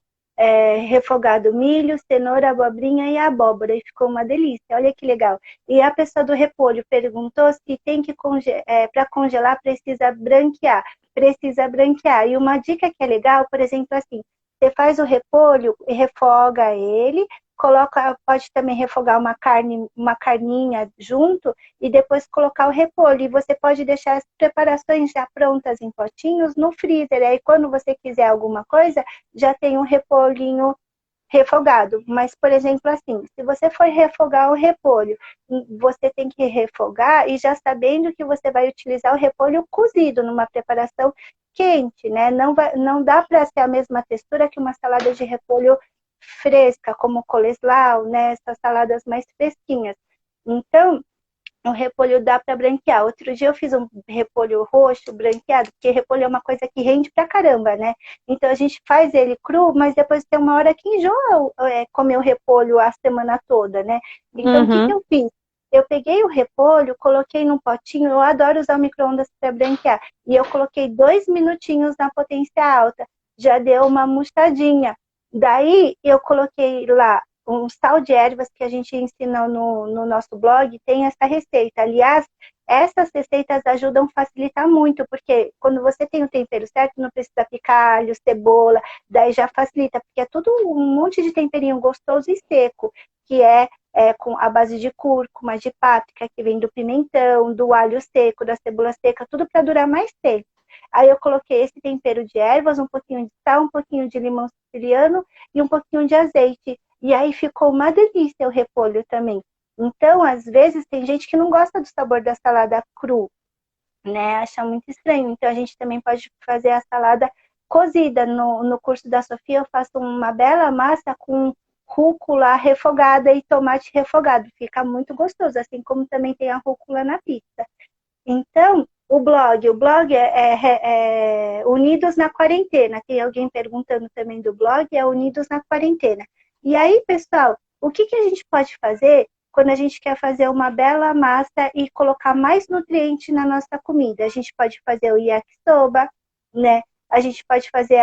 refogado milho, cenoura, abobrinha e abóbora. E ficou uma delícia. Olha que legal. E a pessoa do repolho perguntou se tem que para congelar precisa branquear. Precisa branquear. E uma dica que é legal, por exemplo, assim, você faz o repolho e refoga ele, pode também refogar uma carninha junto e depois colocar o repolho. E você pode deixar as preparações já prontas em potinhos no freezer. Aí quando você quiser alguma coisa, já tem um repolhinho refogado. Mas, por exemplo, assim, se você for refogar o repolho, você tem que refogar e já sabendo que você vai utilizar o repolho cozido numa preparação quente, né? Não dá para ser a mesma textura que uma salada de repolho fresca, como coleslaw, né? Essas saladas mais fresquinhas. Então, o repolho dá para branquear. Outro dia eu fiz um repolho roxo, branqueado, porque repolho é uma coisa que rende pra caramba, né? Então a gente faz ele cru, mas depois tem uma hora que enjoa comer o repolho a semana toda, né? Então o que eu fiz? Eu peguei o repolho, coloquei num potinho, eu adoro usar o micro-ondas para branquear, e eu coloquei 2 minutinhos na potência alta, já deu uma murchadinha. Daí eu coloquei lá um sal de ervas que a gente ensina no nosso blog, tem essa receita. Aliás, essas receitas ajudam a facilitar muito, porque quando você tem o tempero certo, não precisa picar alho, cebola, daí já facilita, porque é tudo um monte de temperinho gostoso e seco, que com a base de cúrcuma, de páprica, que vem do pimentão, do alho seco, da cebola seca, tudo para durar mais tempo. Aí eu coloquei esse tempero de ervas, um pouquinho de sal, um pouquinho de limão siciliano e um pouquinho de azeite. E aí ficou uma delícia o repolho também. Então, às vezes, tem gente que não gosta do sabor da salada cru, né? Acha muito estranho. Então, a gente também pode fazer a salada cozida. No curso da Sofia, eu faço uma bela massa com rúcula refogada e tomate refogado. Fica muito gostoso, assim como também tem a rúcula na pizza. Então, o blog é Unidos na Quarentena. Tem alguém perguntando também do blog, é Unidos na Quarentena. E aí, pessoal, o que a gente pode fazer quando a gente quer fazer uma bela massa e colocar mais nutriente na nossa comida? A gente pode fazer o yakisoba, né? A gente pode fazer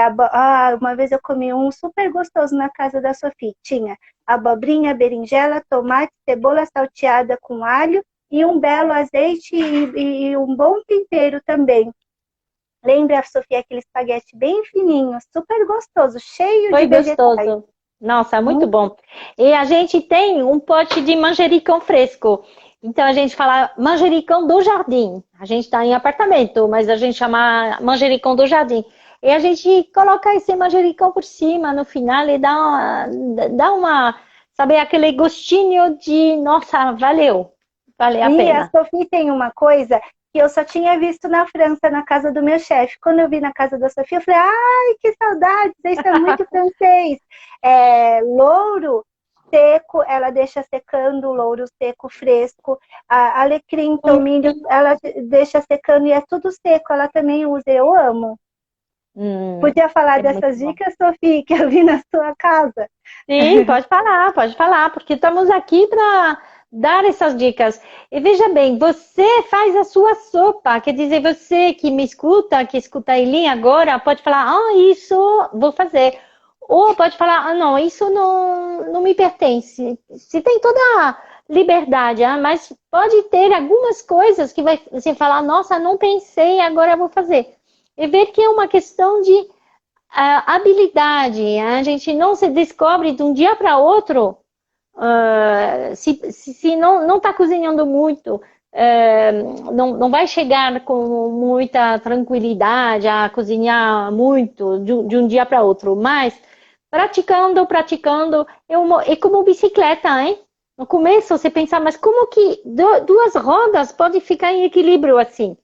uma vez eu comi um super gostoso na casa da Sofia. Tinha abobrinha, berinjela, tomate, cebola salteada com alho e um belo azeite e um bom tempero também. Lembra, Sofia, aquele espaguete bem fininho, super gostoso, cheio de vegetais. Gostoso. Nossa, muito bom. E a gente tem um pote de manjericão fresco. Então a gente fala manjericão do jardim. A gente está em apartamento, mas a gente chama manjericão do jardim. e a gente coloca esse manjericão por cima no final e dá uma, sabe, aquele gostinho de, nossa, valeu a E a pena. Sophie tem uma coisa que eu só tinha visto na França, na casa do meu chefe. Quando eu vi na casa da Sophie, eu falei, ai, que saudade, isso é muito francês. Louro seco, ela deixa secando, louro seco, fresco. Alecrim, tomilho, ela deixa secando e é tudo seco, ela também usa, eu amo. Podia falar É muito dessas bom. dicas, Sophie, que eu vi na sua casa? Sim, pode falar, porque estamos aqui para dar essas dicas. E veja bem, você faz a sua sopa, quer dizer, você que me escuta, que escuta a Eileen agora, pode falar, isso vou fazer. Ou pode falar, não, isso não me pertence. Você tem toda a liberdade, mas pode ter algumas coisas que você falar, nossa, não pensei, agora vou fazer. E ver que é uma questão de habilidade, a gente não se descobre de um dia para outro, se não está cozinhando muito, não vai chegar com muita tranquilidade a cozinhar muito de um dia para outro, mas praticando, é como bicicleta, hein? No começo você pensa, mas como que duas rodas podem ficar em equilíbrio assim?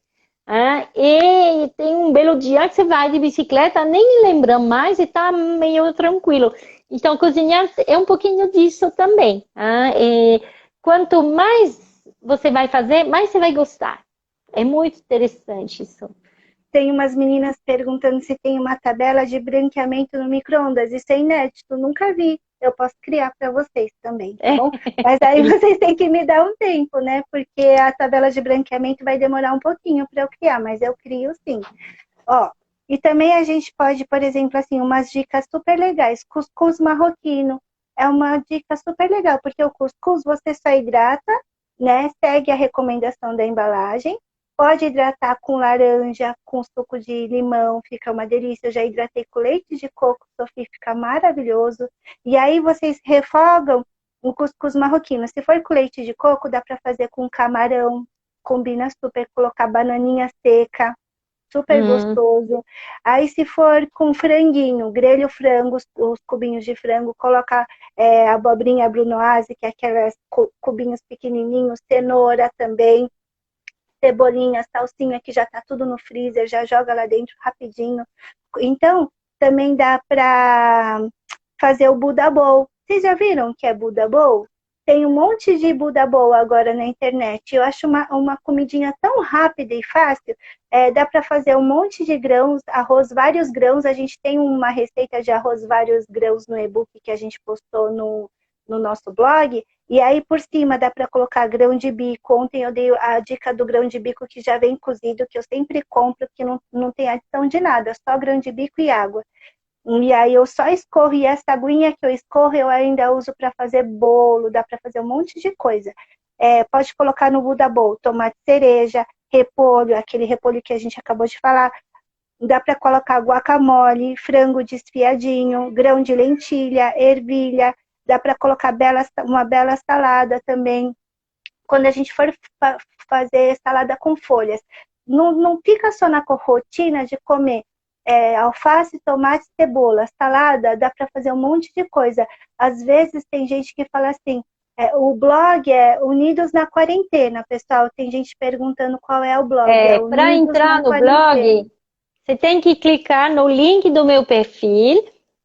E tem um belo dia que você vai de bicicleta, nem lembra mais e tá meio tranquilo. Então, cozinhar é um pouquinho disso também. E quanto mais você vai fazer, mais você vai gostar. É muito interessante isso. Tem umas meninas perguntando se tem uma tabela de branqueamento no micro-ondas. Isso é inédito, nunca vi. Eu posso criar para vocês também, tá bom? Mas aí vocês têm que me dar um tempo, né? Porque a tabela de branqueamento vai demorar um pouquinho para eu criar, mas eu crio sim. Ó, e também a gente pode, por exemplo, assim, umas dicas super legais. Cuscuz marroquino é uma dica super legal, porque o cuscuz você só hidrata, né? Segue a recomendação da embalagem. Pode hidratar com laranja, com suco de limão, fica uma delícia. Eu já hidratei com leite de coco, Sofia, fica maravilhoso. E aí vocês refogam o cuscuz marroquino. Se for com leite de coco, dá para fazer com camarão, combina super, colocar bananinha seca, super Hum, gostoso. Aí, se for com franguinho, grelha o frango, os cubinhos de frango, coloca abobrinha brunoise, que é aqueles cubinhos pequenininhos, cenoura também, cebolinha, salsinha, que já tá tudo no freezer, já joga lá dentro rapidinho. Então, também dá para fazer o Buddha Bowl. Vocês já viram o que é Buddha Bowl? Tem um monte de Buddha Bowl agora na internet. Eu acho uma comidinha tão rápida e fácil. Dá para fazer um monte de grãos, arroz vários grãos. A gente tem uma receita de arroz vários grãos no e-book que a gente postou no nosso blog. E aí por cima dá para colocar grão de bico. Ontem eu dei a dica do grão de bico que já vem cozido, que eu sempre compro, que não tem adição de nada, só grão de bico e água. E aí eu só escorro, e essa aguinha que eu escorro eu ainda uso para fazer bolo, dá para fazer um monte de coisa. Pode colocar no Buddha Bowl tomate cereja, repolho, aquele repolho que a gente acabou de falar. Dá para colocar guacamole, frango desfiadinho, grão de lentilha, ervilha. Dá para colocar uma bela salada também. Quando a gente for fazer salada com folhas, não fica só na rotina de comer alface, tomate, cebola, salada, dá para fazer um monte de coisa. Às vezes tem gente que fala assim, o blog é Unidos na Quarentena, pessoal. Tem gente perguntando qual é o blog, é para Unidos entrar na no Quarentena. blog, você tem que clicar no link do meu perfil,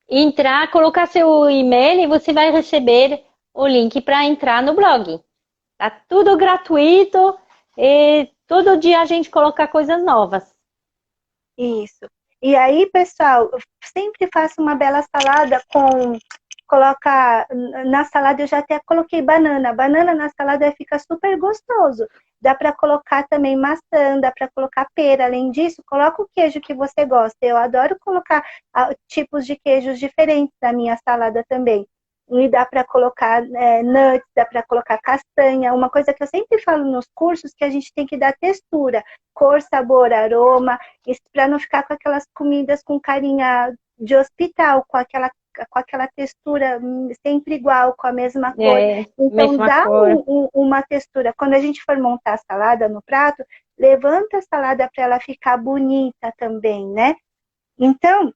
entrar, colocar seu e-mail e você vai receber o link para entrar no blog. Tá tudo gratuito e todo dia a gente coloca coisas novas. Isso. E aí, pessoal, eu sempre faço uma bela salada coloca na salada, eu já até coloquei banana. Banana na salada fica super gostoso. Dá para colocar também maçã, dá para colocar pera. Além disso, coloca o queijo que você gosta. Eu adoro colocar tipos de queijos diferentes na minha salada também. E dá para colocar nuts, dá para colocar castanha. Uma coisa que eu sempre falo nos cursos, que a gente tem que dar textura, cor, sabor, aroma, isso para não ficar com aquelas comidas com carinha de hospital, com aquela textura sempre igual, com a mesma cor. Então, Mesma dá cor. uma textura. Quando a gente for montar a salada no prato, levanta a salada para ela ficar bonita também, né? Então,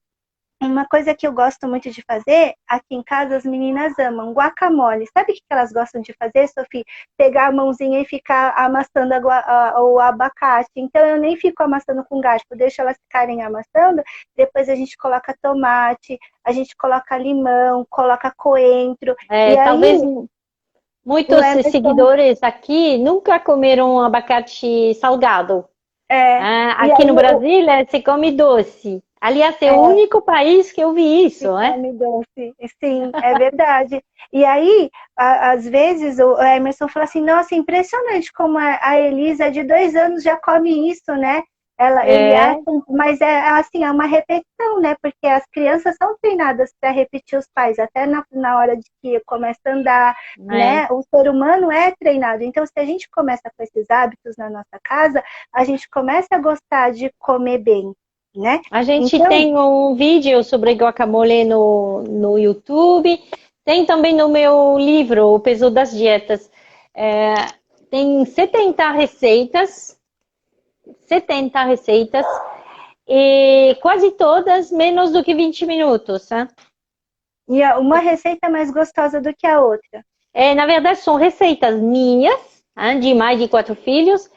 uma coisa que eu gosto muito de fazer, aqui em casa as meninas amam guacamole. Sabe o que elas gostam de fazer, Sofia? Pegar a mãozinha e ficar amassando o abacate. Então eu nem fico amassando com garfo, deixo elas ficarem amassando. Depois a gente coloca tomate, a gente coloca limão, coloca coentro. E Talvez aí o muitos Emerson seguidores aqui nunca comeram abacate salgado. é, Ah, e aqui aí no Brasil se come doce. Aliás, é o único país que eu vi que isso, né? come doce. Sim, é verdade. E aí, às vezes, o Emerson fala assim, nossa, impressionante como a Elisa, de 2 anos, já come isso, né? Ele acha, É, mas é assim, é uma repetição, né? Porque as crianças são treinadas para repetir os pais, até na hora de que começa a andar, é. né? O ser humano é treinado. Então, se a gente começa com esses hábitos na nossa casa, a gente começa a gostar de comer bem, né? A gente Então, tem um vídeo sobre guacamole no YouTube. Tem também no meu livro, O Peso das Dietas. É, tem 70 receitas, e quase todas menos do que 20 minutos. Né? e uma receita mais gostosa do que a outra. Na verdade, são receitas minhas, né, de mais de 4 filhos,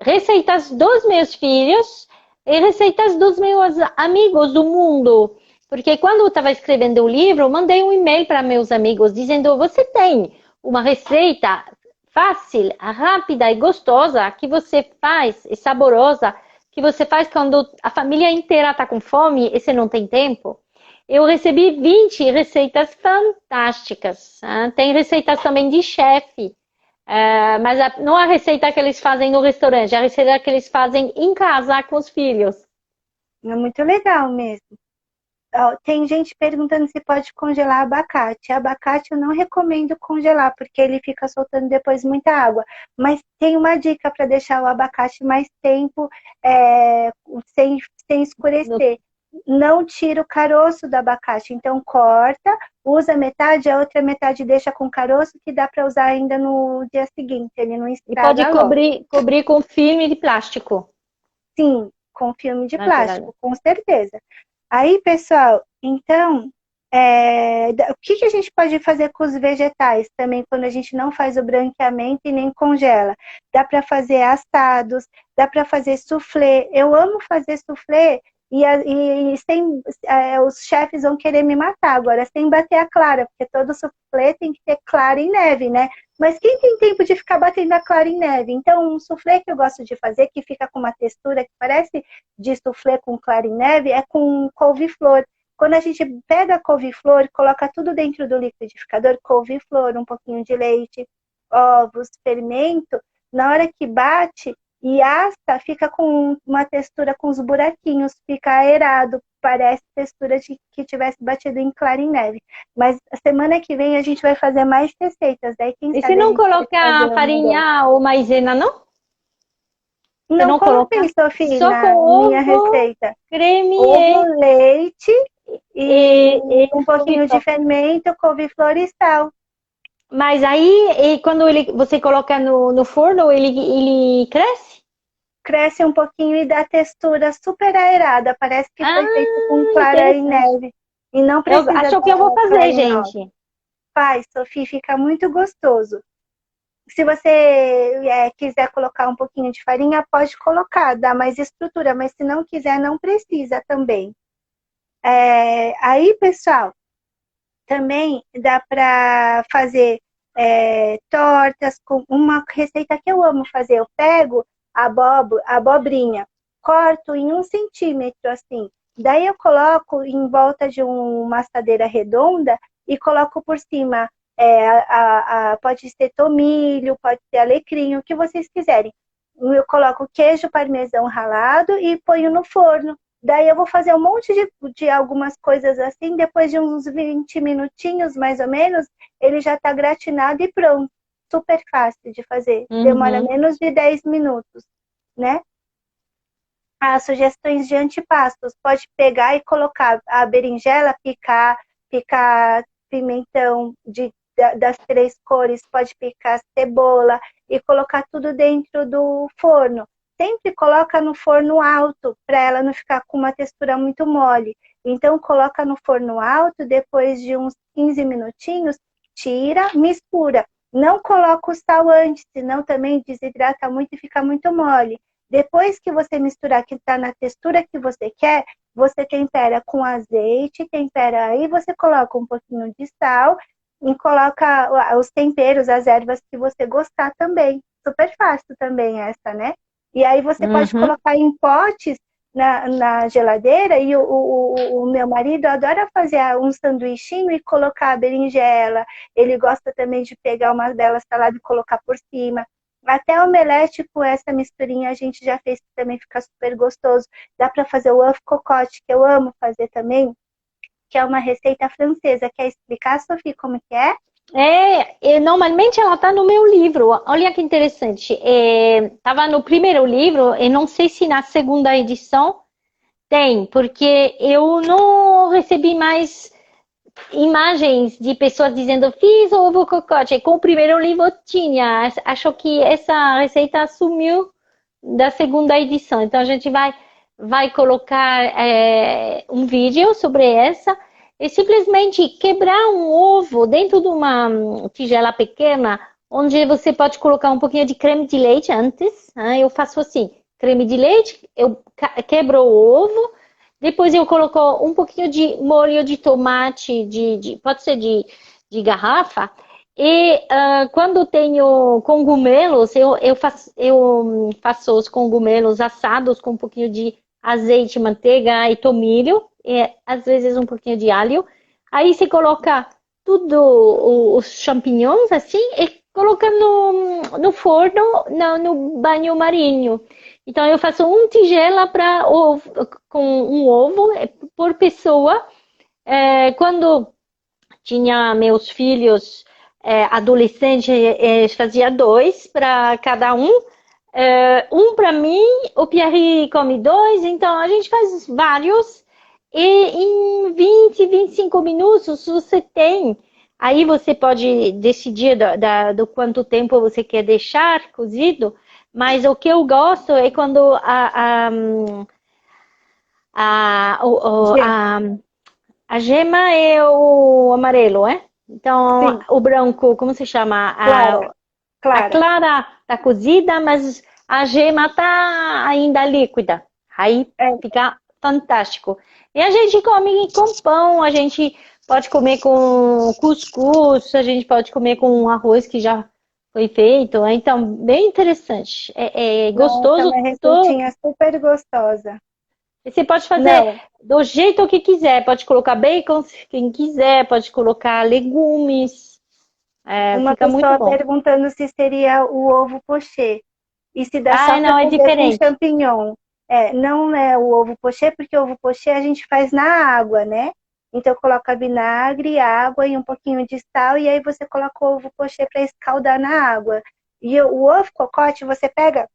receitas dos meus filhos e receitas dos meus amigos do mundo. Porque quando eu estava escrevendo o livro, eu mandei um e-mail para meus amigos dizendo: você tem uma receita fácil, rápida e gostosa que você faz, e saborosa, que você faz quando a família inteira está com fome e você não tem tempo? Eu recebi 20 receitas fantásticas. Tem receitas também de chefe. Mas não a receita que eles fazem no restaurante, a receita que eles fazem em casa com os filhos. É muito legal mesmo. Ó, tem gente perguntando se pode congelar abacate. Abacate eu não recomendo congelar, porque ele fica soltando depois muita água. Mas tem uma dica para deixar o abacate mais tempo sem, sem No- escurecer. Não tira o caroço do abacate. Então corta, usa metade, a outra metade deixa com caroço, que dá para usar ainda no dia seguinte. Ele não E pode estraga logo. cobrir com filme de plástico Sim, com filme de na geladeira. plástico, com certeza. Aí, pessoal, então, o que que a gente pode fazer com os vegetais também quando a gente não faz o branqueamento e nem congela? Dá para fazer assados, dá para fazer soufflé. Eu amo fazer soufflé e sem, os chefes vão querer me matar agora, sem bater a clara, porque todo soufflé tem que ter clara em neve, né? Mas quem tem tempo de ficar batendo a clara em neve? Então, um soufflé que eu gosto de fazer, que fica com uma textura que parece de soufflé com clara em neve, é com couve-flor. Quando a gente pega a couve-flor, coloca tudo dentro do liquidificador, couve-flor, um pouquinho de leite, ovos, fermento, na hora que bate e assa, fica com uma textura com os buraquinhos, fica aerado, parece textura de que tivesse batido em clara em neve. Mas a semana que vem a gente vai fazer mais receitas, daí quem E se sabe a não gente pode fazer colocar uma dessas. farinha ou maisena, não? Se Não não colocar coloquei, Sofia, só com na minha ovo, receita. creme Ovo, leite e e um pouquinho de couve-flor. fermento, couve-flor e sal. Mas aí, quando você coloca no forno, ele cresce? Cresce um pouquinho e dá textura super aerada. Parece que foi feito com Ah, clara em interessante. neve. E não Eu precisa acho que eu vou da clara fazer, em neve. gente. Faz, Sofia, fica muito gostoso. Se você quiser colocar um pouquinho de farinha, pode colocar, dá mais estrutura. Mas se não quiser, não precisa também. Aí, pessoal, também dá para fazer tortas com uma receita que eu amo fazer. Eu pego a abobrinha, corto em 1 centímetro assim. Daí eu coloco em volta de uma assadeira redonda e coloco por cima. Pode ser tomilho, pode ser alecrim, o que vocês quiserem. Eu coloco queijo parmesão ralado e ponho no forno. Daí eu vou fazer um monte de algumas coisas assim, depois de uns 20 minutinhos, mais ou menos, ele já está gratinado e pronto. Super fácil de fazer. Demora Uhum. menos de 10 minutos, né? As sugestões de antipastos. Pode pegar e colocar a berinjela, picar pimentão das 3 cores, pode picar cebola e colocar tudo dentro do forno. sempre coloca no forno alto, para ela não ficar com uma textura muito mole. Então, coloca no forno alto, depois de uns 15 minutinhos, tira, mistura. Não coloca o sal antes, senão também desidrata muito e fica muito mole. Depois que você misturar, que está na textura que você quer, você tempera com azeite, tempera aí, você coloca um pouquinho de sal e coloca os temperos, as ervas que você gostar também. Super fácil também essa, né? E aí você pode colocar em potes na geladeira, e o meu marido adora fazer um sanduichinho e colocar a berinjela. Ele gosta também de pegar umas belas saladas e colocar por cima. Até omelete com essa misturinha a gente já fez, que também fica super gostoso. Dá para fazer o œuf cocotte, que eu amo fazer também, que é uma receita francesa. Quer explicar, Sofia, como que é? Normalmente ela está no meu livro. Olha que interessante. Estava no primeiro livro, e não sei se na segunda edição tem, porque eu não recebi mais imagens de pessoas dizendo fiz ovo cocote. Com o primeiro livro tinha. Acho que essa receita sumiu da segunda edição. Então a gente vai colocar um vídeo sobre essa. E simplesmente quebrar um ovo dentro de uma tigela pequena, onde você pode colocar um pouquinho de creme de leite antes. Eu faço assim, creme de leite, eu quebro o ovo, depois eu coloco um pouquinho de molho de tomate, pode ser de garrafa. E quando tenho cogumelos, eu faço os cogumelos assados com um pouquinho de azeite, manteiga e tomilho, e às vezes um pouquinho de alho. Aí você coloca tudo, os champignons assim, e coloca no forno, no banho marinho. Então eu faço uma tigela com um ovo por pessoa. Quando tinha meus filhos adolescentes, fazia 2 para cada um. Um para mim, o Pierre come 2, então a gente faz vários. E em 20, 25 minutos você tem. Aí você pode decidir do quanto tempo você quer deixar cozido. Mas o que eu gosto é quando a gema é o amarelo, é? Então, sim, o branco, como se chama? Clara. A clara tá cozida, mas a gema tá ainda líquida. Aí fica fantástico. E a gente come com pão, a gente pode comer com cuscuz, a gente pode comer com arroz que já foi feito. Então, bem interessante. Gostoso. Nossa, uma receitinha super gostosa. Você pode fazer do jeito que quiser. Pode colocar bacon, quem quiser. Pode colocar legumes. Uma fica muito pessoa bom. perguntando se seria o ovo pochê. E se dá só não, para é fazer diferente. com champignon. Não é o ovo pochê, porque o ovo pochê a gente faz na água, né? Então coloca vinagre, água e um pouquinho de sal, e aí você coloca o ovo pochê para escaldar na água. E o ovo cocote, você pega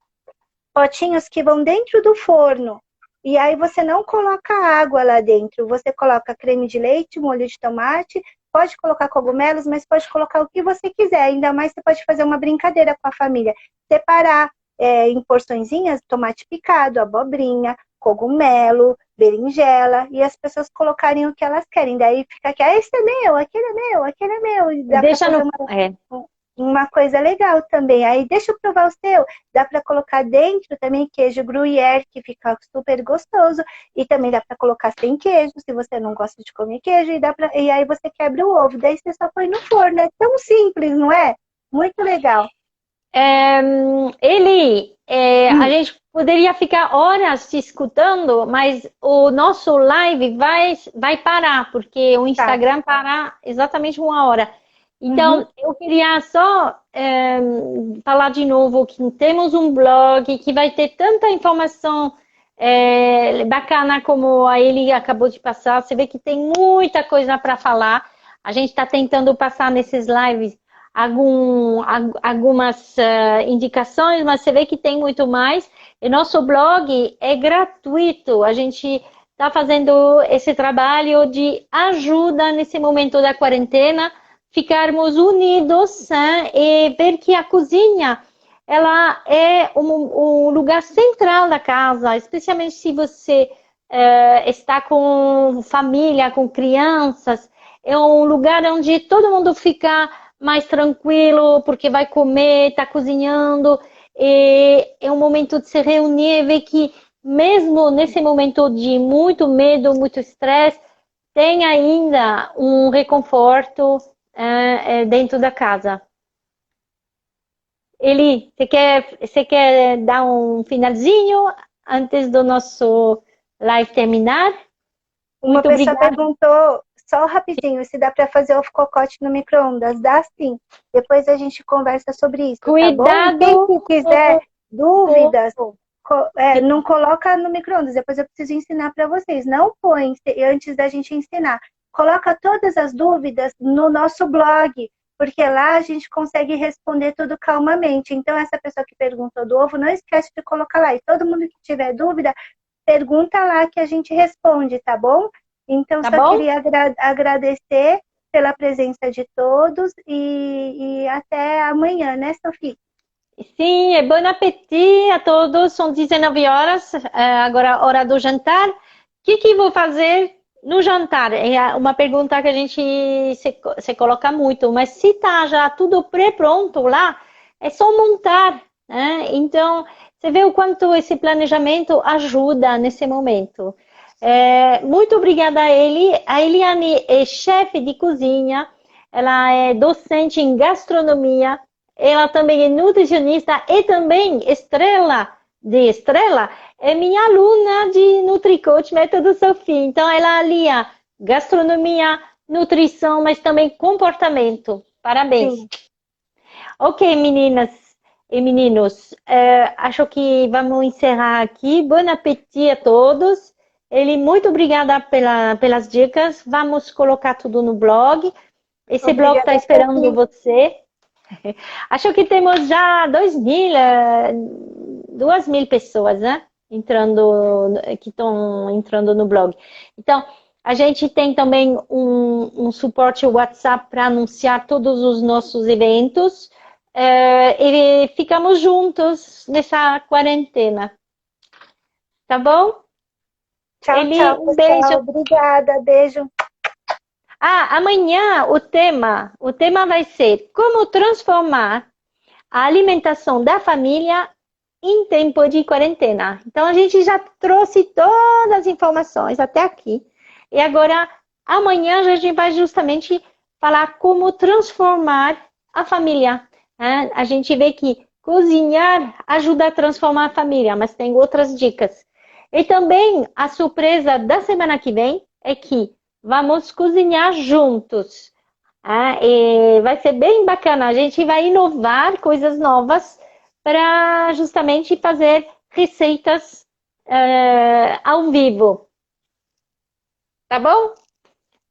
potinhos que vão dentro do forno. E aí você não coloca água lá dentro, você coloca creme de leite, molho de tomate, pode colocar cogumelos, mas pode colocar o que você quiser. Ainda mais você pode fazer uma brincadeira com a família. Separar em porçõezinhas, tomate picado, abobrinha, cogumelo, berinjela, e as pessoas colocarem o que elas querem. Daí fica aqui, esse é meu, aquele é meu, aquele é meu. E dá Deixa pra fazer uma coisa legal também. Aí deixa eu provar o seu. Dá para colocar dentro também queijo gruyère, que fica super gostoso. E também dá para colocar sem queijo, se você não gosta de comer queijo. E aí você quebra o ovo. Daí você só põe no forno. É tão simples, não é? Muito legal. A gente poderia ficar horas te escutando, mas o nosso live vai parar, porque o Instagram para exatamente 1 hora. Então, eu queria só falar de novo que temos um blog que vai ter tanta informação bacana como a Eli acabou de passar. Você vê que tem muita coisa para falar. A gente está tentando passar nesses lives algumas indicações, mas você vê que tem muito mais. E nosso blog é gratuito. A gente está fazendo esse trabalho de ajuda nesse momento da quarentena, ficarmos unidos e ver que a cozinha ela é um lugar central da casa, especialmente se você está com família, com crianças. É um lugar onde todo mundo fica mais tranquilo, porque vai comer, está cozinhando. E é um momento de se reunir e ver que, mesmo nesse momento de muito medo, muito estresse, tem ainda um reconforto dentro da casa. Eli, você quer dar um finalzinho antes do nosso live terminar? Uma Muito pessoa obrigada. perguntou, só rapidinho, se dá para fazer ovo cocote no micro-ondas. Dá sim. Depois a gente conversa sobre isso, tá bom? E quem Cuidado quiser com dúvidas, não coloca no micro-ondas. Depois eu preciso ensinar para vocês. Não põe antes da gente ensinar. Coloca todas as dúvidas no nosso blog, porque lá a gente consegue responder tudo calmamente. Então, essa pessoa que perguntou do ovo, não esquece de colocar lá. E todo mundo que tiver dúvida, pergunta lá que a gente responde, tá bom? Então, tá só bom? queria agradecer pela presença de todos e até amanhã, né, Sofia? Sim, e bom apetite a todos. São 19 horas, agora hora do jantar. O que vou fazer no jantar? É uma pergunta que a gente se coloca muito, mas se está já tudo pré-pronto lá, é só montar, né? Então, você vê o quanto esse planejamento ajuda nesse momento. Muito obrigada a ele. A Eliane é chefe de cozinha, ela é docente em gastronomia. Ela também é nutricionista e também Estrela, é minha aluna de NutriCoach Método Sofia. Então, ela alia gastronomia, nutrição, mas também comportamento. Parabéns. Sim. Ok, meninas e meninos, acho que vamos encerrar aqui. Bom apetite a todos. Eli, muito obrigada pelas dicas. Vamos colocar tudo no blog. Esse blog está Obrigada, esperando Sofia. você. Acho que temos já 2.000 pessoas, né? Que estão entrando no blog. Então, a gente tem também um suporte WhatsApp para anunciar todos os nossos eventos. E ficamos juntos nessa quarentena. Tá bom? Tchau, Eli, tchau, um beijo. pessoal. Obrigada, beijo. Amanhã o tema vai ser como transformar a alimentação da família em tempo de quarentena. Então, a gente já trouxe todas as informações até aqui. E agora, amanhã, a gente vai justamente falar como transformar a família. Né? A gente vê que cozinhar ajuda a transformar a família, mas tem outras dicas. E também, a surpresa da semana que vem é que vamos cozinhar juntos. E vai ser bem bacana. A gente vai inovar coisas novas para justamente fazer receitas ao vivo. Tá bom?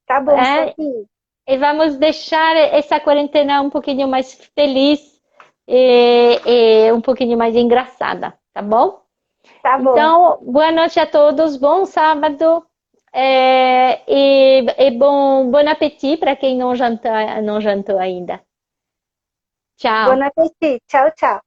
Tá bom, Sofia. E vamos deixar essa quarentena um pouquinho mais feliz e um pouquinho mais engraçada. Tá bom? Tá bom. Então, boa noite a todos. Bom sábado. E bom apetite para quem não jantou ainda. Tchau. Bom apetite. Tchau, tchau.